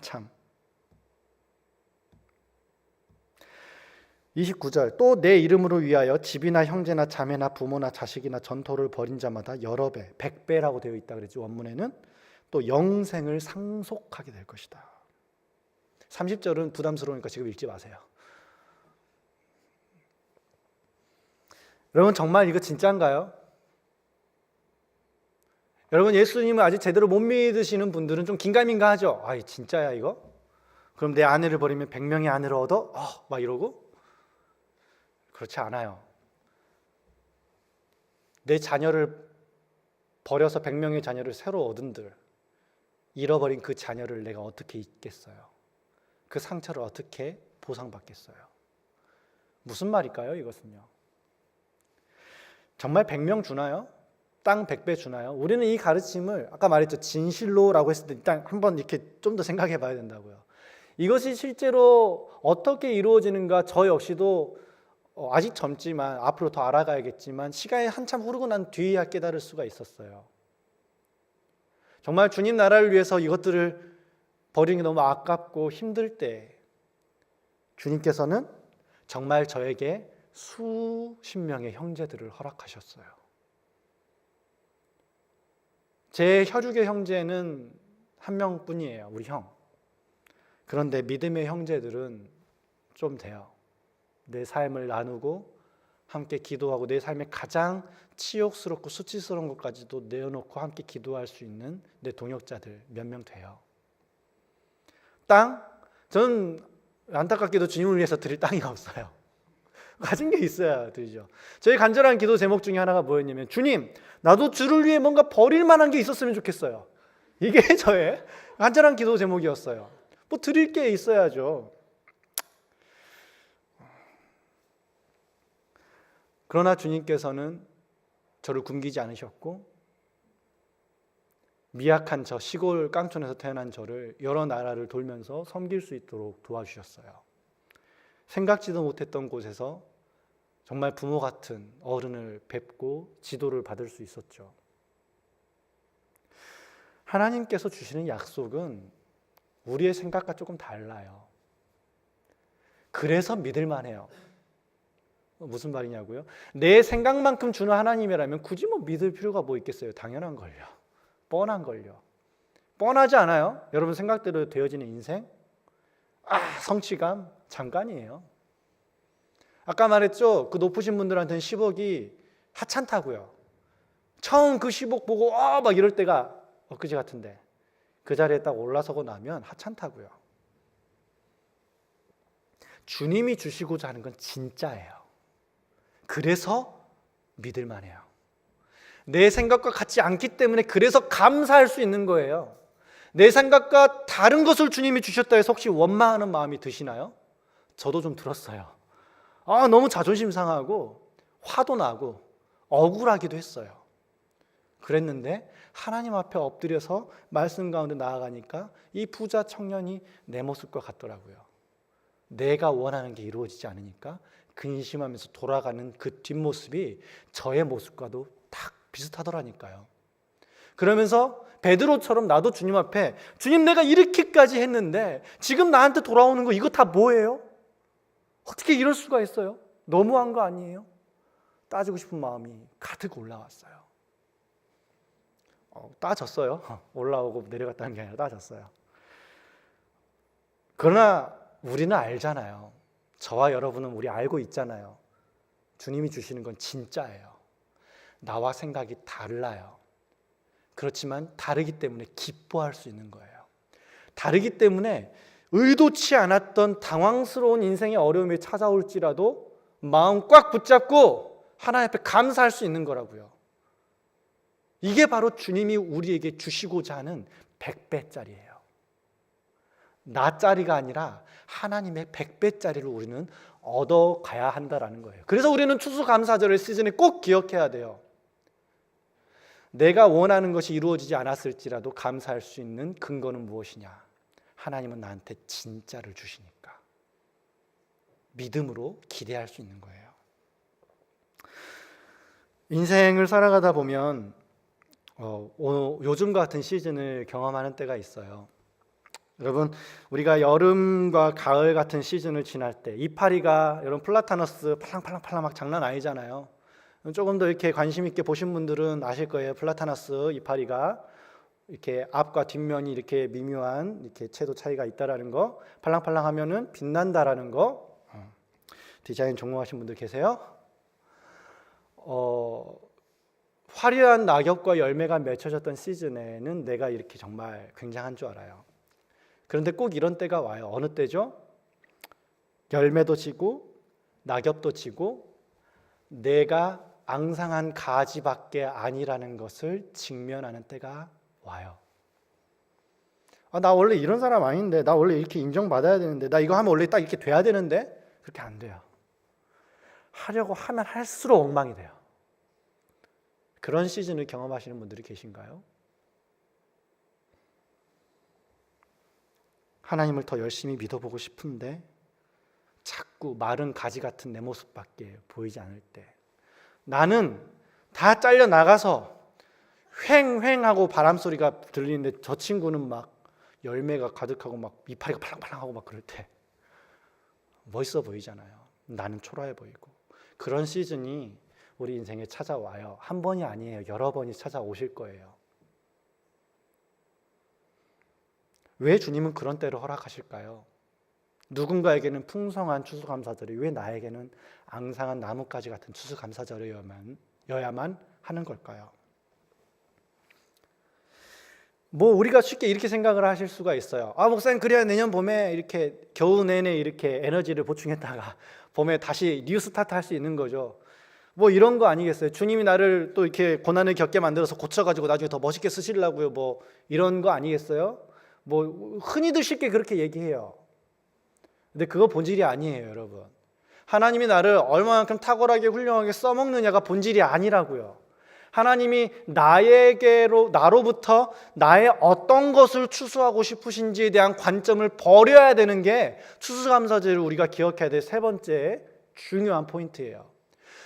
참. 29절, 또 내 이름으로 위하여 집이나 형제나 자매나 부모나 자식이나 전토를 벌인 자마다 여러 배, 100배라고 되어 있다 그랬죠. 원문에는 또 영생을 상속하게 될 것이다. 30절은 부담스러우니까 지금 읽지 마세요. 여러분, 정말 이거 진짜인가요? 여러분, 예수님을 아직 제대로 못 믿으시는 분들은 좀 긴가민가하죠. 진짜야 이거? 그럼 내 아내를 버리면 100명의 아내를 얻어? 막 이러고? 그렇지 않아요. 내 자녀를 버려서 100명의 자녀를 새로 얻은들, 잃어버린 그 자녀를 내가 어떻게 잊겠어요? 그 상처를 어떻게 보상받겠어요? 무슨 말일까요, 이것은요? 정말 100명 주나요? 땅 100배 주나요? 우리는 이 가르침을 아까 말했죠. 진실로라고 했을 때 일단 한번 이렇게 좀 더 생각해 봐야 된다고요. 이것이 실제로 어떻게 이루어지는가, 저 역시도 아직 젊지만 앞으로 더 알아가야겠지만 시간이 한참 흐르고 난 뒤에야 깨달을 수가 있었어요. 정말 주님 나라를 위해서 이것들을 버리는 게 너무 아깝고 힘들 때 주님께서는 정말 저에게 수십 명의 형제들을 허락하셨어요. 제 혈육의 형제는 한 명뿐이에요. 우리 형. 그런데 믿음의 형제들은 좀 돼요. 내 삶을 나누고 함께 기도하고 내 삶에 가장 치욕스럽고 수치스러운 것까지도 내어놓고 함께 기도할 수 있는 내 동역자들 몇 명 돼요. 땅? 저는 안타깝게도 주님을 위해서 드릴 땅이 없어요. 가진 게 있어야 드리죠. 저희 간절한 기도 제목 중에 하나가 뭐였냐면, 주님, 나도 주를 위해 뭔가 버릴 만한 게 있었으면 좋겠어요. 이게 저의 간절한 기도 제목이었어요. 뭐 드릴 게 있어야죠. 그러나 주님께서는 저를 굶기지 않으셨고 미약한 저 시골 깡촌에서 태어난 저를 여러 나라를 돌면서 섬길 수 있도록 도와주셨어요. 생각지도 못했던 곳에서 정말 부모 같은 어른을 뵙고 지도를 받을 수 있었죠. 하나님께서 주시는 약속은 우리의 생각과 조금 달라요. 그래서 믿을만해요. 무슨 말이냐고요? 내 생각만큼 주는 하나님이라면 굳이 뭐 믿을 필요가 뭐 있겠어요? 당연한 걸요. 뻔한 걸요. 뻔하지 않아요? 여러분 생각대로 되어지는 인생? 성취감 잠깐이에요. 아까 말했죠? 그 높으신 분들한테는 10억이 하찮다고요. 처음 그 10억 보고 막 이럴 때가 엊그제 같은데 그 자리에 딱 올라서고 나면 하찮다고요. 주님이 주시고자 하는 건 진짜예요. 그래서 믿을만해요. 내 생각과 같지 않기 때문에 그래서 감사할 수 있는 거예요. 내 생각과 다른 것을 주님이 주셨다 해서 혹시 원망하는 마음이 드시나요? 저도 좀 들었어요. 너무 자존심 상하고 화도 나고 억울하기도 했어요. 그랬는데 하나님 앞에 엎드려서 말씀 가운데 나아가니까 이 부자 청년이 내 모습과 같더라고요. 내가 원하는 게 이루어지지 않으니까 근심하면서 돌아가는 그 뒷모습이 저의 모습과도 딱 비슷하더라니까요. 그러면서 베드로처럼 나도 주님 앞에 주님 내가 이렇게까지 했는데 지금 나한테 돌아오는 거 이거 다 뭐예요? 어떻게 이럴 수가 있어요? 너무한 거 아니에요? 따지고 싶은 마음이 가득 올라왔어요. 따졌어요. 올라오고 내려갔다는 게 아니라 따졌어요. 그러나 우리는 알잖아요. 저와 여러분은 우리 알고 있잖아요. 주님이 주시는 건 진짜예요. 나와 생각이 달라요. 그렇지만 다르기 때문에 기뻐할 수 있는 거예요. 다르기 때문에 의도치 않았던 당황스러운 인생의 어려움이 찾아올지라도 마음 꽉 붙잡고 하나님 앞에 감사할 수 있는 거라고요. 이게 바로 주님이 우리에게 주시고자 하는 100배짜리예요. 나짜리가 아니라 하나님의 100배짜리를 우리는 얻어가야 한다라는 거예요. 그래서 우리는 추수감사절의 시즌에 꼭 기억해야 돼요. 내가 원하는 것이 이루어지지 않았을지라도 감사할 수 있는 근거는 무엇이냐? 하나님은 나한테 진짜를 주시니까 믿음으로 기대할 수 있는 거예요. 인생을 살아가다 보면 요즘 같은 시즌을 경험하는 때가 있어요. 여러분 우리가 여름과 가을 같은 시즌을 지날 때 이파리가 여러분 플라타너스 팔랑팔랑 막 장난 아니잖아요. 조금 더 이렇게 관심 있게 보신 분들은 아실 거예요. 플라타너스 이파리가 이렇게 앞과 뒷면이 이렇게 미묘한 이렇게 채도 차이가 있다라는 거, 팔랑팔랑하면은 빛난다라는 거. 디자인 전공하신 분들 계세요? 화려한 낙엽과 열매가 맺혀졌던 시즌에는 내가 이렇게 정말 굉장한 줄 알아요. 그런데 꼭 이런 때가 와요. 어느 때죠? 열매도 지고 낙엽도 지고 내가 앙상한 가지밖에 아니라는 것을 직면하는 때가 와요. 나 원래 이런 사람 아닌데, 나 원래 이렇게 인정받아야 되는데, 나 이거 하면 원래 딱 이렇게 돼야 되는데 그렇게 안 돼요. 하려고 하면 할수록 엉망이 돼요. 그런 시즌을 경험하시는 분들이 계신가요? 하나님을 더 열심히 믿어보고 싶은데 자꾸 마른 가지 같은 내 모습밖에 보이지 않을 때, 나는 다 잘려 나가서 휑휑하고 바람소리가 들리는데 저 친구는 막 열매가 가득하고 막 이파리가 팔랑팔랑하고 막 그럴 때 멋있어 보이잖아요. 나는 초라해 보이고. 그런 시즌이 우리 인생에 찾아와요. 한 번이 아니에요. 여러 번이 찾아오실 거예요. 왜 주님은 그런 때를 허락하실까요? 누군가에게는 풍성한 추수감사절이 왜 나에게는 앙상한 나뭇가지 같은 추수감사절이어야만 하는 걸까요? 뭐 우리가 쉽게 이렇게 생각을 하실 수가 있어요. 목사님 그래야 내년 봄에 이렇게 겨우 내내 이렇게 에너지를 보충했다가 봄에 다시 뉴 스타트 할 수 있는 거죠. 뭐 이런 거 아니겠어요? 주님이 나를 또 이렇게 고난을 겪게 만들어서 고쳐가지고 나중에 더 멋있게 쓰시려고요. 뭐 이런 거 아니겠어요? 뭐 흔히들 쉽게 그렇게 얘기해요. 근데 그거 본질이 아니에요, 여러분. 하나님이 나를 얼마만큼 탁월하게 훌륭하게 써먹느냐가 본질이 아니라고요. 하나님이 나로부터 나의 어떤 것을 추수하고 싶으신지에 대한 관점을 버려야 되는 게 추수감사제를 우리가 기억해야 될 세 번째 중요한 포인트예요.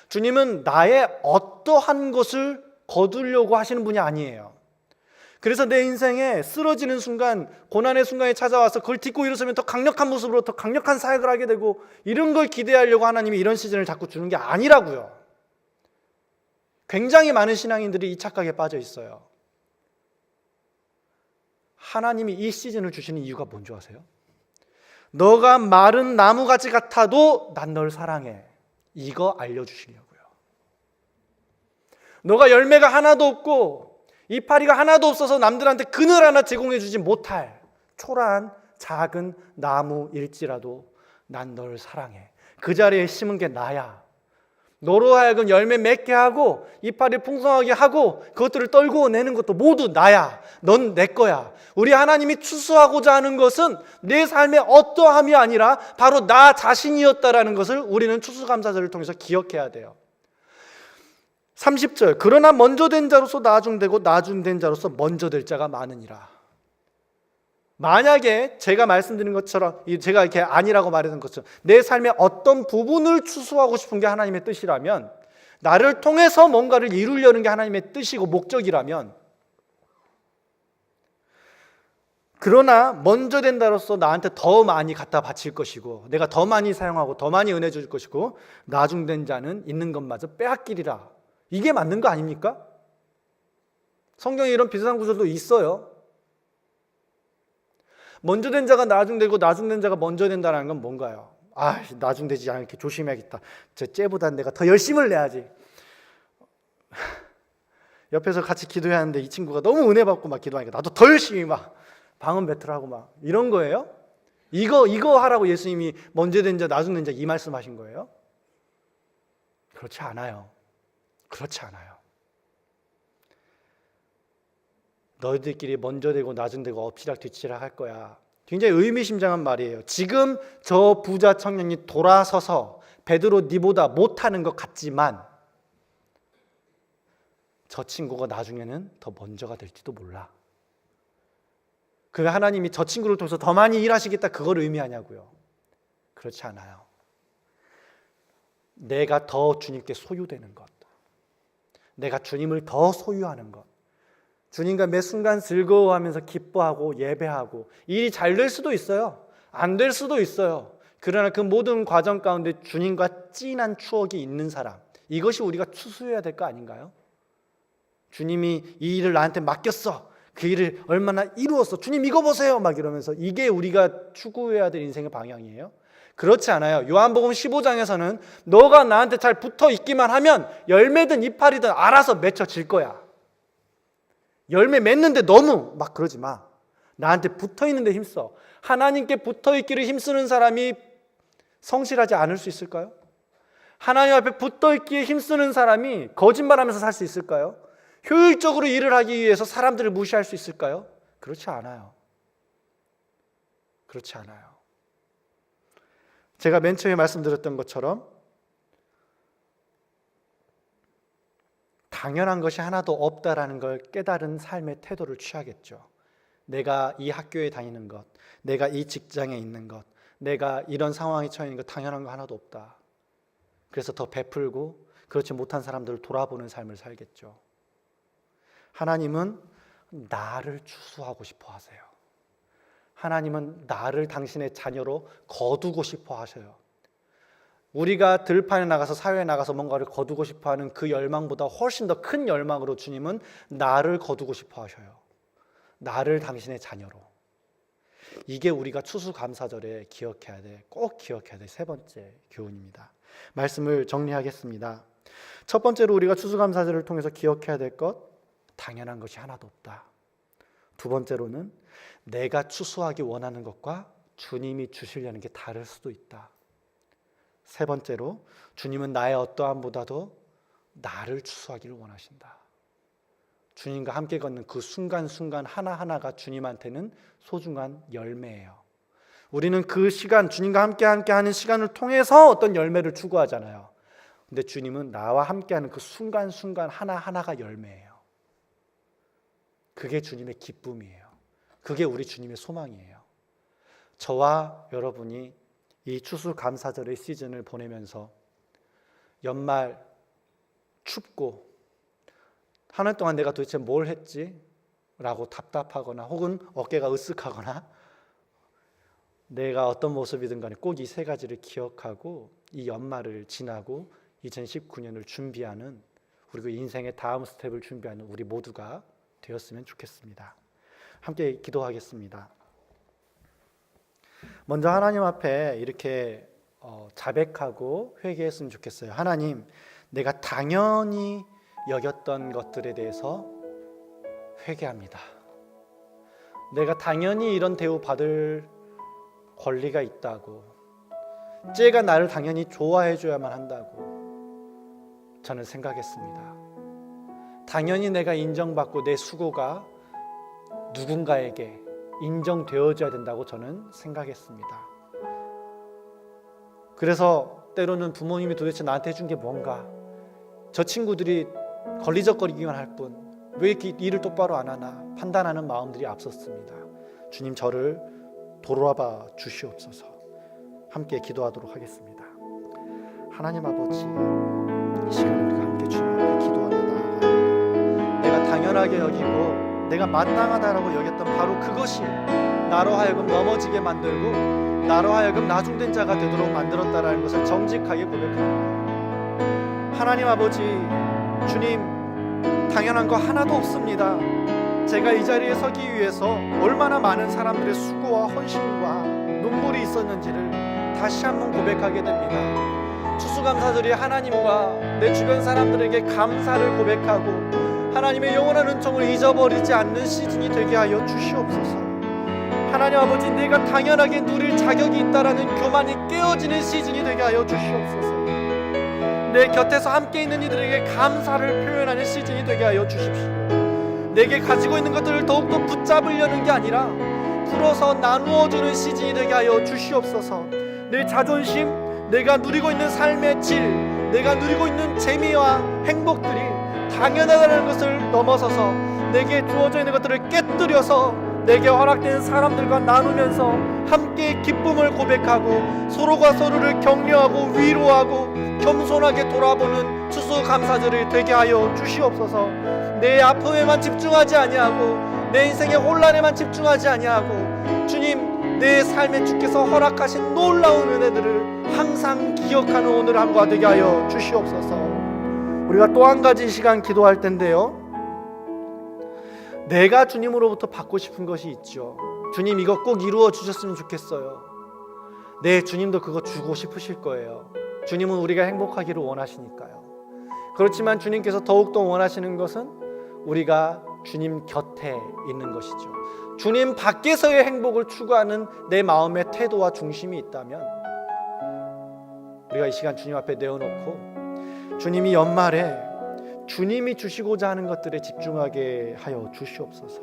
주님은 나의 어떠한 것을 거두려고 하시는 분이 아니에요. 그래서 내 인생에 쓰러지는 순간, 고난의 순간이 찾아와서 그걸 딛고 일어서면 더 강력한 모습으로 더 강력한 사역을 하게 되고, 이런 걸 기대하려고 하나님이 이런 시즌을 자꾸 주는 게 아니라고요. 굉장히 많은 신앙인들이 이 착각에 빠져 있어요. 하나님이 이 시즌을 주시는 이유가 뭔지 아세요? 너가 마른 나무가지 같아도 난 널 사랑해. 이거 알려주시려고요. 너가 열매가 하나도 없고 이파리가 하나도 없어서 남들한테 그늘 하나 제공해 주지 못할 초라한 작은 나무일지라도 난 널 사랑해. 그 자리에 심은 게 나야. 너로 하여금 열매 맺게 하고 이파리 풍성하게 하고 그것들을 떨고 내는 것도 모두 나야. 넌 내 거야. 우리 하나님이 추수하고자 하는 것은 내 삶의 어떠함이 아니라 바로 나 자신이었다라는 것을 우리는 추수감사절을 통해서 기억해야 돼요. 30절, 그러나 먼저 된 자로서 나중되고 나중된 자로서 먼저 될 자가 많으니라. 만약에 제가 말씀드린 것처럼, 제가 이렇게 아니라고 말했던 것처럼 내 삶의 어떤 부분을 추수하고 싶은 게 하나님의 뜻이라면, 나를 통해서 뭔가를 이루려는 게 하나님의 뜻이고 목적이라면, 그러나 먼저 된 자로서 나한테 더 많이 갖다 바칠 것이고 내가 더 많이 사용하고 더 많이 은혜 줄 것이고 나중된 자는 있는 것마저 빼앗기리라. 이게 맞는 거 아닙니까? 성경에 이런 비슷한 구절도 있어요. 먼저 된 자가 나중되고 나중된 자가 먼저 된다는 건 뭔가요? 나중되지 않게 조심해야겠다. 저 쟤보단 내가 더 열심을 내야지. 옆에서 같이 기도해야 하는데 이 친구가 너무 은혜 받고 막 기도하니까 나도 더 열심히 막 방언 배틀하고 막 이런 거예요? 이거 하라고 예수님이 먼저 된 자 나중된 자 이 말씀하신 거예요? 그렇지 않아요. 그렇지 않아요. 너희들끼리 먼저 되고 나중되고 엎치락 뒤치락 할 거야. 굉장히 의미심장한 말이에요. 지금 저 부자 청년이 돌아서서 베드로 니보다 못하는 것 같지만 저 친구가 나중에는 더 먼저가 될지도 몰라. 그 하나님이 저 친구를 통해서 더 많이 일하시겠다 그걸 의미하냐고요. 그렇지 않아요. 내가 더 주님께 소유되는 것, 내가 주님을 더 소유하는 것, 주님과 매 순간 즐거워하면서 기뻐하고 예배하고, 일이 잘 될 수도 있어요. 안 될 수도 있어요. 그러나 그 모든 과정 가운데 주님과 찐한 추억이 있는 사람, 이것이 우리가 추수해야 될 거 아닌가요? 주님이 이 일을 나한테 맡겼어. 그 일을 얼마나 이루었어. 주님 이거 보세요. 막 이러면서 이게 우리가 추구해야 될 인생의 방향이에요? 그렇지 않아요. 요한복음 15장에서는 너가 나한테 잘 붙어 있기만 하면 열매든 이파리든 알아서 맺혀질 거야. 열매 맺는데 너무 막 그러지 마. 나한테 붙어 있는데 힘써. 하나님께 붙어 있기를 힘쓰는 사람이 성실하지 않을 수 있을까요? 하나님 앞에 붙어 있기에 힘쓰는 사람이 거짓말하면서 살 수 있을까요? 효율적으로 일을 하기 위해서 사람들을 무시할 수 있을까요? 그렇지 않아요. 그렇지 않아요. 제가 맨 처음에 말씀드렸던 것처럼 당연한 것이 하나도 없다라는 걸 깨달은 삶의 태도를 취하겠죠. 내가 이 학교에 다니는 것, 내가 이 직장에 있는 것, 내가 이런 상황에 처해 있는 것 당연한 거 하나도 없다. 그래서 더 베풀고 그렇지 못한 사람들을 돌아보는 삶을 살겠죠. 하나님은 나를 추수하고 싶어 하세요. 하나님은 나를 당신의 자녀로 거두고 싶어 하셔요. 우리가 들판에 나가서 사회에 나가서 뭔가를 거두고 싶어 하는 그 열망보다 훨씬 더 큰 열망으로 주님은 나를 거두고 싶어 하셔요. 나를 당신의 자녀로. 이게 우리가 추수감사절에 꼭 기억해야 될 세 번째 교훈입니다. 말씀을 정리하겠습니다. 첫 번째로 우리가 추수감사절을 통해서 기억해야 될 것, 당연한 것이 하나도 없다. 두 번째로는 내가 추수하기 원하는 것과 주님이 주시려는 게 다를 수도 있다. 세 번째로 주님은 나의 어떠함보다도 나를 추수하기를 원하신다. 주님과 함께 걷는 그 순간순간 하나하나가 주님한테는 소중한 열매예요. 우리는 그 시간, 주님과 함께하는 시간을 통해서 어떤 열매를 추구하잖아요. 근데 주님은 나와 함께하는 그 순간순간 하나하나가 열매예요. 그게 주님의 기쁨이에요. 그게 우리 주님의 소망이에요. 저와 여러분이 이 추수감사절의 시즌을 보내면서 연말 춥고 한 해 동안 내가 도대체 뭘 했지? 라고 답답하거나 혹은 어깨가 으쓱하거나 내가 어떤 모습이든 간에 꼭 이 세 가지를 기억하고 이 연말을 지나고 2019년을 준비하는, 그리고 인생의 다음 스텝을 준비하는 우리 모두가 되었으면 좋겠습니다. 함께 기도하겠습니다. 먼저 하나님 앞에 이렇게 자백하고 회개했으면 좋겠어요. 하나님, 내가 당연히 여겼던 것들에 대해서 회개합니다. 내가 당연히 이런 대우 받을 권리가 있다고, 쟤가 나를 당연히 좋아해 줘야만 한다고 저는 생각했습니다. 당연히 내가 인정받고 내 수고가 누군가에게 인정되어져야 된다고 저는 생각했습니다. 그래서 때로는 부모님이 도대체 나한테 해준 게 뭔가, 저 친구들이 걸리적거리기만 할 뿐 왜 이렇게 일을 똑바로 안 하나 판단하는 마음들이 앞섰습니다. 주님, 저를 돌아봐 주시옵소서. 함께 기도하도록 하겠습니다. 하나님 아버지, 이 시간 우리가 함께 주님 앞에 기도하며 나아갑니다. 내가 당연하게 여기고 내가 마땅하다라고 여겼던 바로 그것이 나로 하여금 넘어지게 만들고 나로 하여금 나중된 자가 되도록 만들었다라는 것을 정직하게 고백합니다. 하나님 아버지, 주님, 당연한 거 하나도 없습니다. 제가 이 자리에 서기 위해서 얼마나 많은 사람들의 수고와 헌신과 눈물이 있었는지를 다시 한번 고백하게 됩니다. 추수감사절이 하나님과 내 주변 사람들에게 감사를 고백하고 하나님의 영원한 은총을 잊어버리지 않는 시즌이 되게 하여 주시옵소서. 하나님 아버지, 내가 당연하게 누릴 자격이 있다라는 교만이 깨어지는 시즌이 되게 하여 주시옵소서. 내 곁에서 함께 있는 이들에게 감사를 표현하는 시즌이 되게 하여 주십시오. 내게 가지고 있는 것들을 더욱더 붙잡으려는 게 아니라 풀어서 나누어주는 시즌이 되게 하여 주시옵소서. 내 자존심, 내가 누리고 있는 삶의 질, 내가 누리고 있는 재미와 행복들이 당연하다는 것을 넘어서서 내게 주어져 있는 것들을 깨뜨려서 내게 허락된 사람들과 나누면서 함께 기쁨을 고백하고 서로가 서로를 격려하고 위로하고 겸손하게 돌아보는 추수감사절이 되게 하여 주시옵소서. 내 아픔에만 집중하지 아니하고 내 인생의 혼란에만 집중하지 아니하고 주님, 내 삶에 주께서 허락하신 놀라운 은혜들을 항상 기억하는 오늘 하루가 되게 하여 주시옵소서. 우리가 또 한 가지 시간 기도할 텐데요, 내가 주님으로부터 받고 싶은 것이 있죠. 주님, 이거 꼭 이루어 주셨으면 좋겠어요. 네, 주님도 그거 주고 싶으실 거예요. 주님은 우리가 행복하기를 원하시니까요. 그렇지만 주님께서 더욱더 원하시는 것은 우리가 주님 곁에 있는 것이죠. 주님 밖에서의 행복을 추구하는 내 마음의 태도와 중심이 있다면 우리가 이 시간 주님 앞에 내어놓고 주님이 연말에 주님이 주시고자 하는 것들에 집중하게 하여 주시옵소서.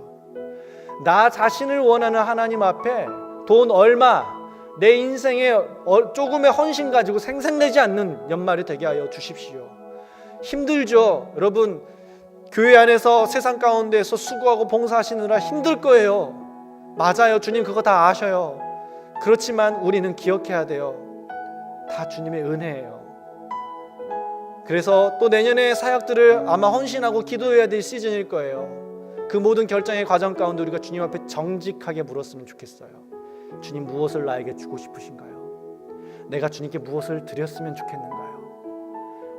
나 자신을 원하는 하나님 앞에 돈 얼마, 내 인생에 조금의 헌신 가지고 생색내지 않는 연말이 되게 하여 주십시오. 힘들죠. 여러분, 교회 안에서 세상 가운데에서 수고하고 봉사하시느라 힘들 거예요. 맞아요. 주님 그거 다 아셔요. 그렇지만 우리는 기억해야 돼요. 다 주님의 은혜예요. 그래서 또 내년에 사역들을 아마 헌신하고 기도해야 될 시즌일 거예요. 그 모든 결정의 과정 가운데 우리가 주님 앞에 정직하게 물었으면 좋겠어요. 주님, 무엇을 나에게 주고 싶으신가요? 내가 주님께 무엇을 드렸으면 좋겠는가요?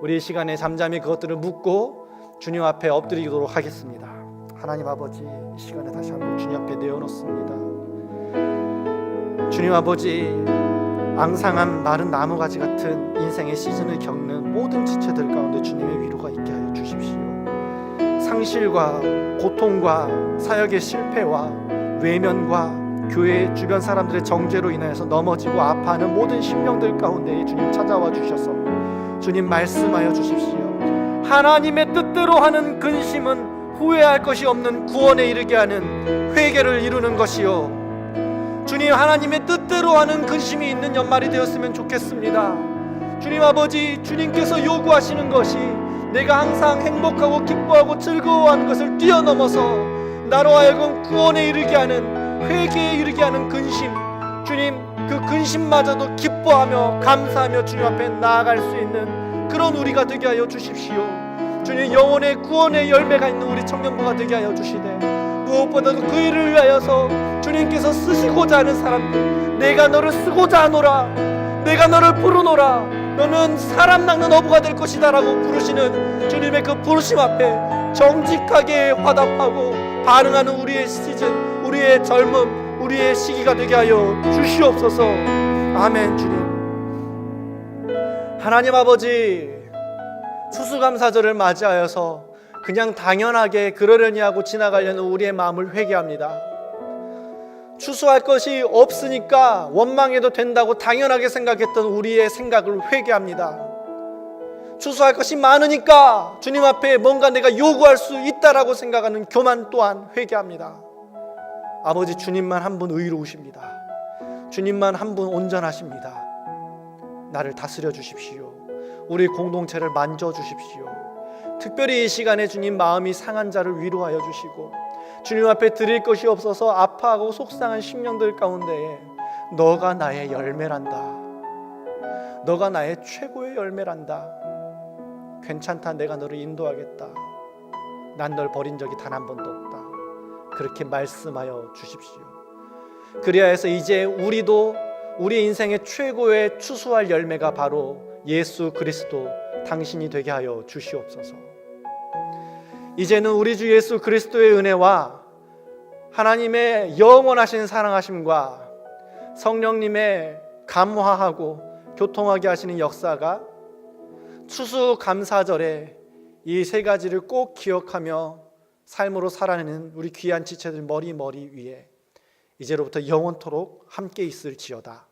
우리 이 시간에 잠잠히 그것들을 묻고 주님 앞에 엎드리도록 하겠습니다. 하나님 아버지, 이 시간에 다시 한번 주님 앞에 내어놓습니다. 주님 아버지, 앙상한 마른 나무가지 같은 인생의 시즌을 겪는 모든 지체들 가운데 주님의 위로가 있게 하여 주십시오. 상실과 고통과 사역의 실패와 외면과 교회 주변 사람들의 정죄로 인하여서 넘어지고 아파하는 모든 심령들 가운데 주님 찾아와 주셔서 주님 말씀하여 주십시오. 하나님의 뜻대로 하는 근심은 후회할 것이 없는 구원에 이르게 하는 회개를 이루는 것이요, 주님, 하나님의 뜻대로 하는 근심이 있는 연말이 되었으면 좋겠습니다. 주님 아버지, 주님께서 요구하시는 것이 내가 항상 행복하고 기뻐하고 즐거워하는 것을 뛰어넘어서 나로 하여금 구원에 이르게 하는, 회개에 이르게 하는 근심, 주님, 그 근심마저도 기뻐하며 감사하며 주님 앞에 나아갈 수 있는 그런 우리가 되게 하여 주십시오. 주님, 영혼의 구원의 열매가 있는 우리 청년부가 되게 하여 주시되, 무엇보다도 그 일을 위하여서 주님께서 쓰시고자 하는 사람들, 내가 너를 쓰고자 하노라, 내가 너를 부르노라, 너는 사람 낚는 어부가 될 것이다 라고 부르시는 주님의 그 부르심 앞에 정직하게 화답하고 반응하는 우리의 시즌, 우리의 젊음, 우리의 시기가 되게 하여 주시옵소서. 아멘. 주님, 하나님 아버지, 추수감사절을 맞이하여서 그냥 당연하게 그러려니 하고 지나가려는 우리의 마음을 회개합니다. 추수할 것이 없으니까 원망해도 된다고 당연하게 생각했던 우리의 생각을 회개합니다. 추수할 것이 많으니까 주님 앞에 뭔가 내가 요구할 수 있다라고 생각하는 교만 또한 회개합니다. 아버지, 주님만 한 분 의로우십니다. 주님만 한 분 온전하십니다. 나를 다스려 주십시오. 우리 공동체를 만져 주십시오. 특별히 이 시간에 주님, 마음이 상한 자를 위로하여 주시고, 주님 앞에 드릴 것이 없어서 아파하고 속상한 심령들 가운데에 너가 나의 열매란다, 너가 나의 최고의 열매란다, 괜찮다, 내가 너를 인도하겠다, 난 널 버린 적이 단 한 번도 없다, 그렇게 말씀하여 주십시오. 그리하여 해서 이제 우리도 우리 인생의 최고의 추수할 열매가 바로 예수 그리스도 당신이 되게 하여 주시옵소서. 이제는 우리 주 예수 그리스도의 은혜와 하나님의 영원하신 사랑하심과 성령님의 감화하고 교통하게 하시는 역사가 추수감사절에 이 세 가지를 꼭 기억하며 삶으로 살아내는 우리 귀한 지체들 머리 위에 이제로부터 영원토록 함께 있을지어다.